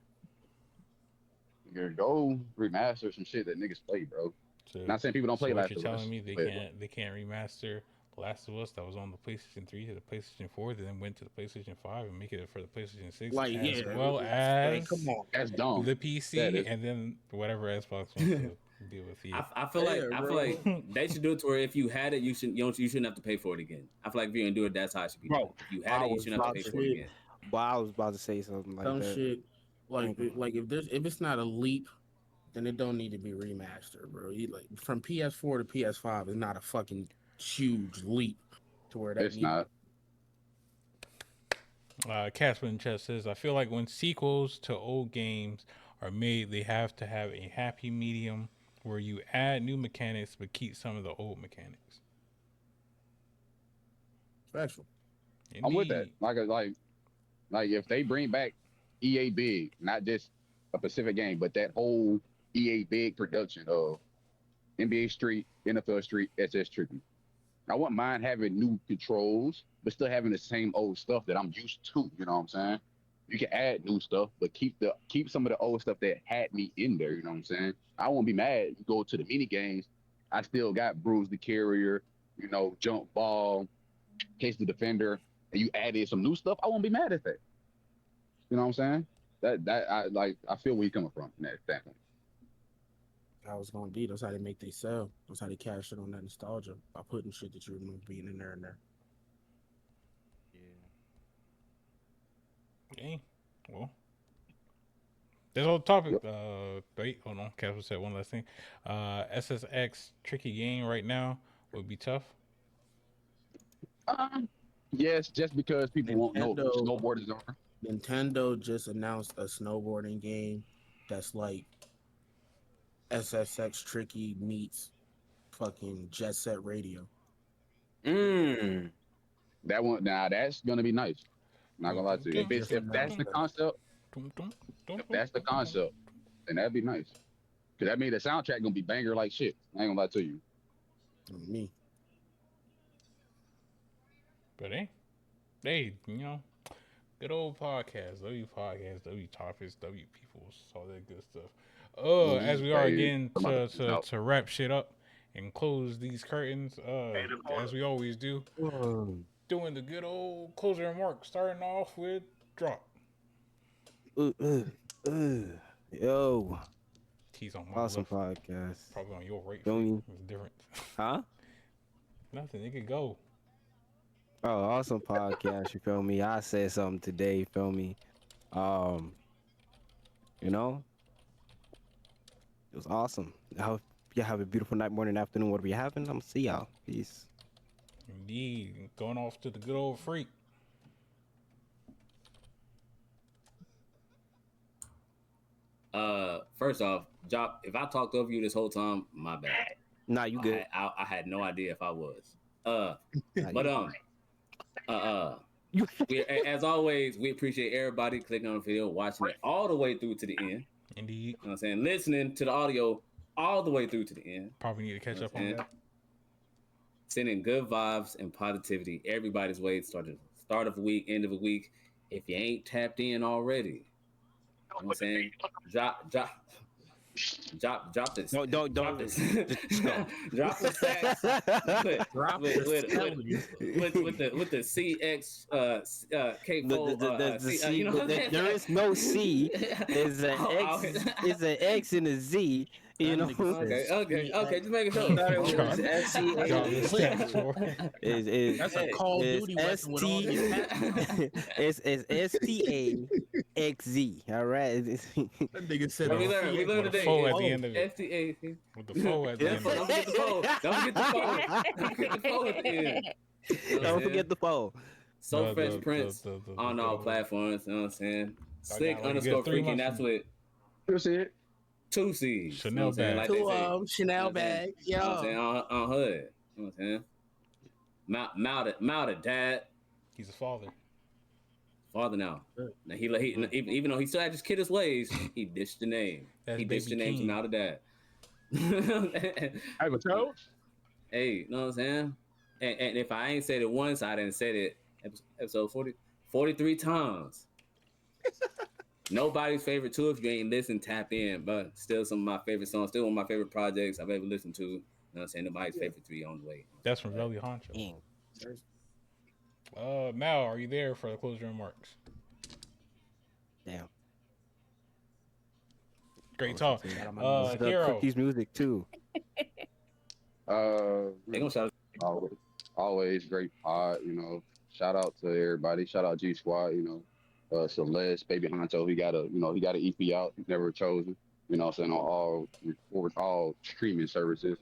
Go remaster some shit that niggas play, bro. So, not saying people don't play Last of Us.
You're telling me they can't remaster Last of Us that was on the PlayStation 3 to the PlayStation 4, then went to the PlayStation 5 and make it for the PlayStation 6, well as
come on,
that's dumb.
The PC, and then whatever Xbox wants to deal with you.
I feel like they should do it to where if you had it, you shouldn't have to pay for it again. I feel like if you're gonna do it, that's how it should be done. If you had it, you shouldn't have to pay for it again.
But I was about to say something like that.
Shit, like if it's not a leap, then it don't need to be remastered, bro. Like from PS4 to PS5 is not a fucking huge leap to where that
it's not.
Casper in chat says, I feel like when sequels to old games are made, they have to have a happy medium where you add new mechanics but keep some of the old mechanics.
Special.
I'm with that. Like if they bring back EA Big, not just a Pacific game, but that whole EA Big production of NBA Street, NFL Street, SS Trippy. I wouldn't mind having new controls, but still having the same old stuff that I'm used to. You know what I'm saying? You can add new stuff, but keep some of the old stuff that had me in there. You know what I'm saying? I won't be mad. You go to the mini games, I still got Bruce the Carrier, Jump Ball, Case the Defender, and you added some new stuff. I won't be mad at that. You know what I'm saying? That I like. I feel where you're coming from in that standpoint.
How it's gonna be. That's how they make they sell. That's how they cash it on that nostalgia by putting shit that you remember being in there and there.
Okay. Well, this whole topic.
Yep.
Wait, hold on. Casper said one last thing. SSX tricky game right now would be tough.
Yes, just because people won't know who
Nintendo,
snowboarders are.
Nintendo just announced a snowboarding game that's like SSX Tricky meets fucking Jet Set Radio.
That one, now that's gonna be nice. Not gonna lie to you. If that's the concept, then that'd be nice. Cause that means the soundtrack gonna be banger like shit. I ain't gonna lie to you.
Me.
But good old podcast, W topics, W peoples, all that good stuff. As we are getting to wrap shit up and close these curtains, as we always do, doing the good old closing remarks, starting off with Drop.
Yo.
He's on my
awesome
left.
Podcast.
Probably on your right. It's different.
Huh?
Nothing. It could go.
Oh, awesome podcast. You feel me? I said something today. You feel me? You know, it was awesome. I hope you have a beautiful night, morning, afternoon, whatever you're having. I'm gonna see y'all. Peace.
Indeed. Going off to the good old freak.
First off, Job, if I talked over you this whole time, my bad.
Nah, you good.
I had no idea if I was. As always, we appreciate everybody clicking on the video, watching it all the way through to the end.
Indeed.
You know what I'm saying? Listening to the audio all the way through to the end.
Probably need to catch up on that.
Sending good vibes and positivity everybody's way. Start of the week, end of the week. If you ain't tapped in already, you know what I'm saying? Drop this.
No, don't
drop this. Drop the stats with the CX K4.
There is no C. It's an X. It's an X and a Z. You know.
Okay. Just making sure.
That's a Call of Duty weapon with all your
It's STAXZ. All right.
That nigga said
we learned today.
At the end of it.
STA.
With the foe at the end.
Don't forget the foe. Don't forget the foe at the end.
Don't forget the foe.
So Fresh Prince on all platforms. You know what I'm saying? Slick_freaking. That's what.
That's it.
2 C's.
Chanel bag.
Like
two of them. Chanel bag. Yo.
You know what I'm saying? On hood. You know what I'm saying? Mounted dad.
He's a father.
Father now. Now he even though he still had his kid his ways, he ditched the name. He ditched the name to Mounted dad.
I have a toast.
Hey, you know what I'm saying? And if I ain't said it once, I didn't say it episode 43 times. Nobody's favorite too. If you ain't listened, tap in. But still some of my favorite songs. Still one of my favorite projects I've ever listened to. You know what I'm saying? Nobody's favorite 3 on the way.
That's from Velly Honcho. Mal, are you there for the closing remarks?
Damn.
Great talk. Hero.
Cookie's music too.
They gonna shout
always great pod. Shout out to everybody. Shout out G Squad. Celeste, Baby Honto, he got an EP out, never chosen, on all streaming services.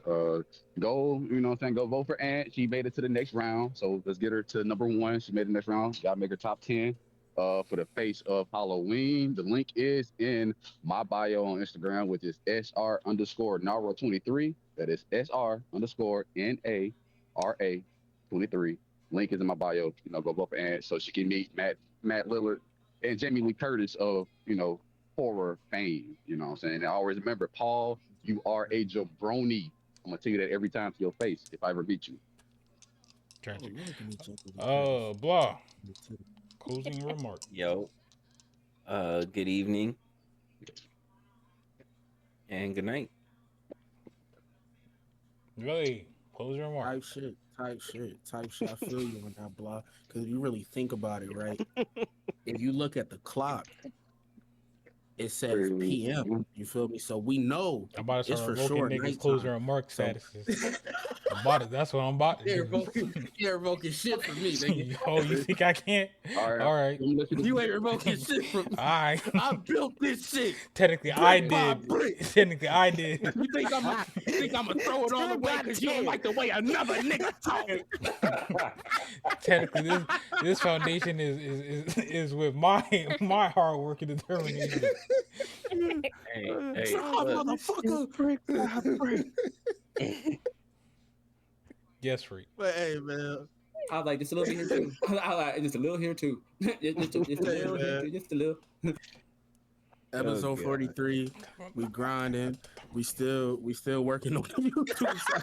Go vote for Ant. She made it to the next round. So let's get her to number 1. She made the next round. Gotta make her top 10 for the face of Halloween. The link is in my bio on Instagram, which is SR_Nara23. That is SR_NARA23. Link is in my bio. Go vote for Ant so she can meet Matt Lillard and Jamie Lee Curtis of, horror fame. You know what I'm saying? And I always remember, Paul, you are a jabroni. I'm going to tell you that every time to your face if I ever beat you.
Tragic.
Oh,
Blah. Closing remark.
Yo. Good evening. And good night.
Really, closing remark.
Type shit. I feel you on that, blah. Because you really think about it, right? If you look at the clock, it says PM. You feel me? So we know
I'm about to
it's
start
for
revoking
sure
niggas' closing
nighttime.
remark
So
statuses. I'm about it. That's what I'm about to do.
you're revoking shit for me, nigga.
Oh, you think I can't?
All right.
All right.
You ain't revoking shit from me.
All right.
I built this shit.
Technically, I
Brick by
did.
brick.
Technically, I did.
You think I'm gonna throw it all away because you don't like the way another nigga talk?
Technically, this foundation is with my hard work and determination.
Hey,
motherfucker.
Yes, freak.
But hey, man.
I was like, just a little bit here too. I like just a little here too. just a little here too. Just a little.
Episode 43. We grinding. We still working on the YouTube side.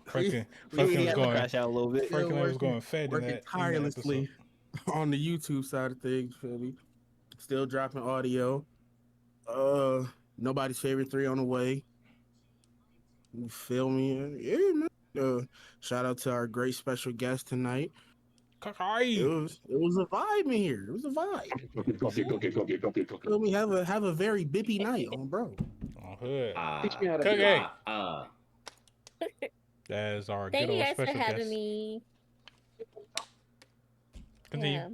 Franklin
We
was going.
crash out a little bit.
Franklin was going fed in
working
that
tirelessly on the YouTube side of things. Feel me? Still dropping audio. Nobody's favorite 3 on the way. You feel me? Yeah, man. Shout out to our great special guest tonight. It was a vibe in here. It was a vibe. Feel me? Have a very bippy night on bro.
On hood.
Teach me how to
That is our
Thank
good
you
old
guys for
special
having
guest.
me.
Continue.
Yeah.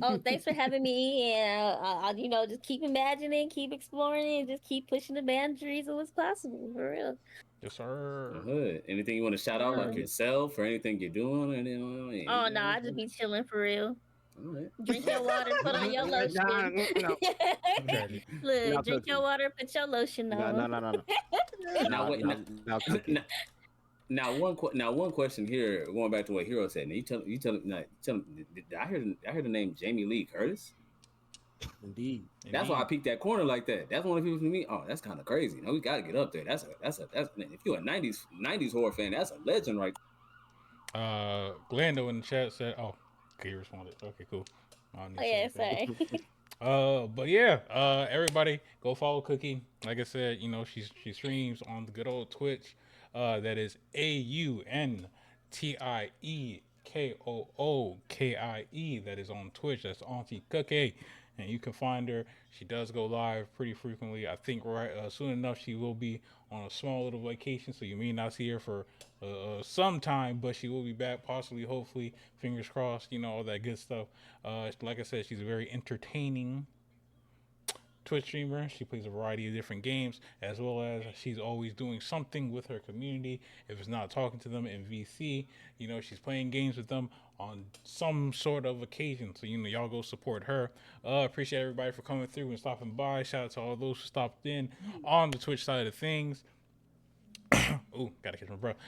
Oh, thanks for having me, and just keep imagining, keep exploring, and just keep pushing the boundaries of what's possible, for real.
Yes, sir.
Good. Anything you want to shout out, like yourself, or anything you're doing, or anything?
Oh no, I just be chilling for real.
All right.
Drink your water, put on your lotion. Look, drink your water, put your lotion on.
Now, one question here, going back to what Hero said. Now, you tell I heard the name Jamie Lee Curtis.
Indeed.
That's why I peeked that corner like that. That's one of the people for me. Oh, that's kind of crazy. Now we gotta get up there. That's if you're a '90s horror fan, that's a legend, right?
Glando in the chat said, "Oh, okay, you responded. Okay, cool."
Oh yeah, sorry.
But yeah, everybody go follow Cookie. Like I said, she streams on the good old Twitch. That is AuntieKookie. That is on Twitch. That's AuntieKookie, and you can find her. She does go live pretty frequently. I think soon enough she will be on a small little vacation, so you may not see her for some time, but she will be back, possibly, hopefully, fingers crossed. All that good stuff. Like I said, she's a very entertaining Twitch streamer. She plays a variety of different games, as well as she's always doing something with her community. If it's not talking to them in VC, she's playing games with them on some sort of occasion. So y'all go support her. Appreciate everybody for coming through and stopping by. Shout out to all those who stopped in on the Twitch side of things. Ooh, gotta catch my breath.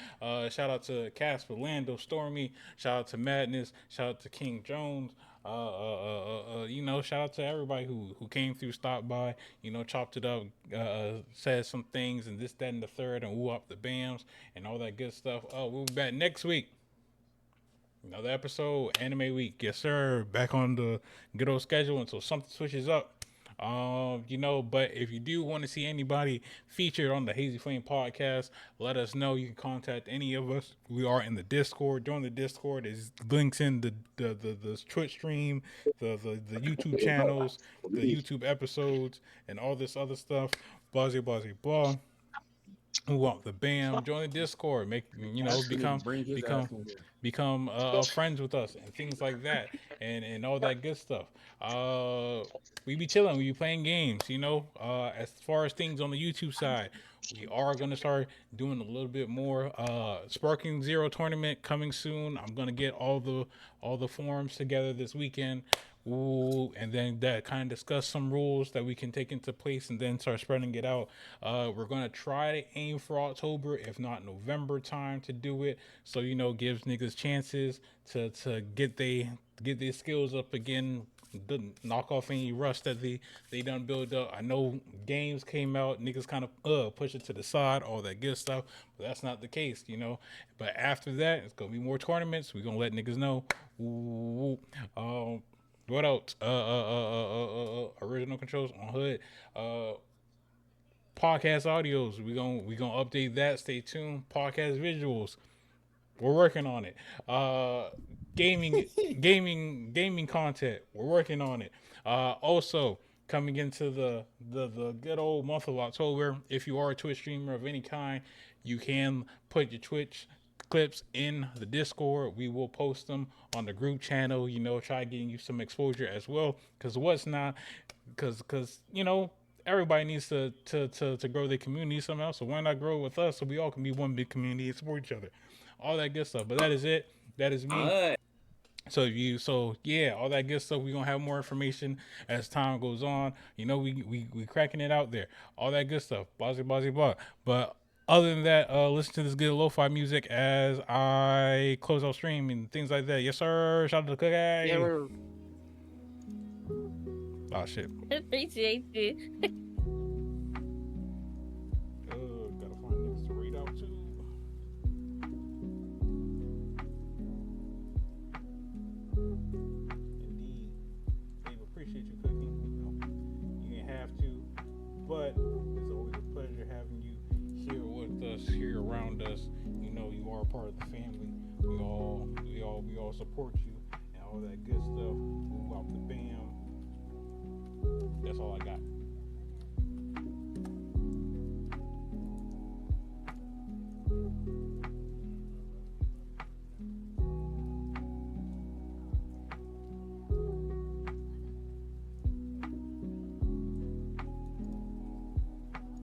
Shout out to Casper, Lando, Stormy. Shout out to Madness. Shout out to King Jones. Shout out to everybody who came through, stopped by, chopped it up, said some things and this, that, and the third, and woo up the bams and all that good stuff. We'll be back next week. Another episode, Anime Week. Yes, sir. Back on the good old schedule until something switches up. But if you do want to see anybody featured on the Hazy Flame podcast, let us know. You can contact any of us. We are in the Discord. Join the Discord. There's links in the Twitch stream, the YouTube channels, the YouTube episodes, and all this other stuff. Blah. Who want the bam? Join the Discord. Become friends with us and things like that, and all that good stuff. We be chilling. We be playing games. As far as things on the YouTube side, we are gonna start doing a little bit more. Sparking Zero tournament coming soon. I'm gonna get all the forums together this weekend. Ooh, and then that kind of discuss some rules that we can take into place and then start spreading it out. We're going to try to aim for October, if not November time to do it. So, gives niggas chances to get their skills up again knock off any rust that they done build up. I know games came out, niggas kind of push it to the side, all that good stuff, but that's not the case, you know. But after that, it's gonna be more tournaments. We're gonna let niggas know. Ooh, what else? Original controls on Hood. Podcast audios. We gonna update that. Stay tuned. Podcast visuals. We're working on it. Gaming, gaming content. We're working on it. Also, coming into the good old month of October, if you are a Twitch streamer of any kind, you can put your Twitch clips in the Discord. We will post them on the group channel. You know, try getting you some exposure as well. Because what's not, because you know, everybody needs to grow their community somehow. So why not grow with us so we all can be one big community and support each other, all that good stuff. But that is it. That is me. So yeah, all that good stuff. We're gonna have more information as time goes on. You know, we cracking it out there. All that good stuff. Blah. But other than that, listen to this good lo-fi music as I close out stream and things like that. Yes, sir. Shout out to Cookie.
Yeah.
Oh shit.
Appreciate you.
Gotta find this to read out too. Indeed. Dave, appreciate you cooking. You know, you didn't have to, but it's always a pleasure having you here with us, here around us. You know, you are a part of the family. We all support you and all that good stuff. Move out the bam. That's all I got.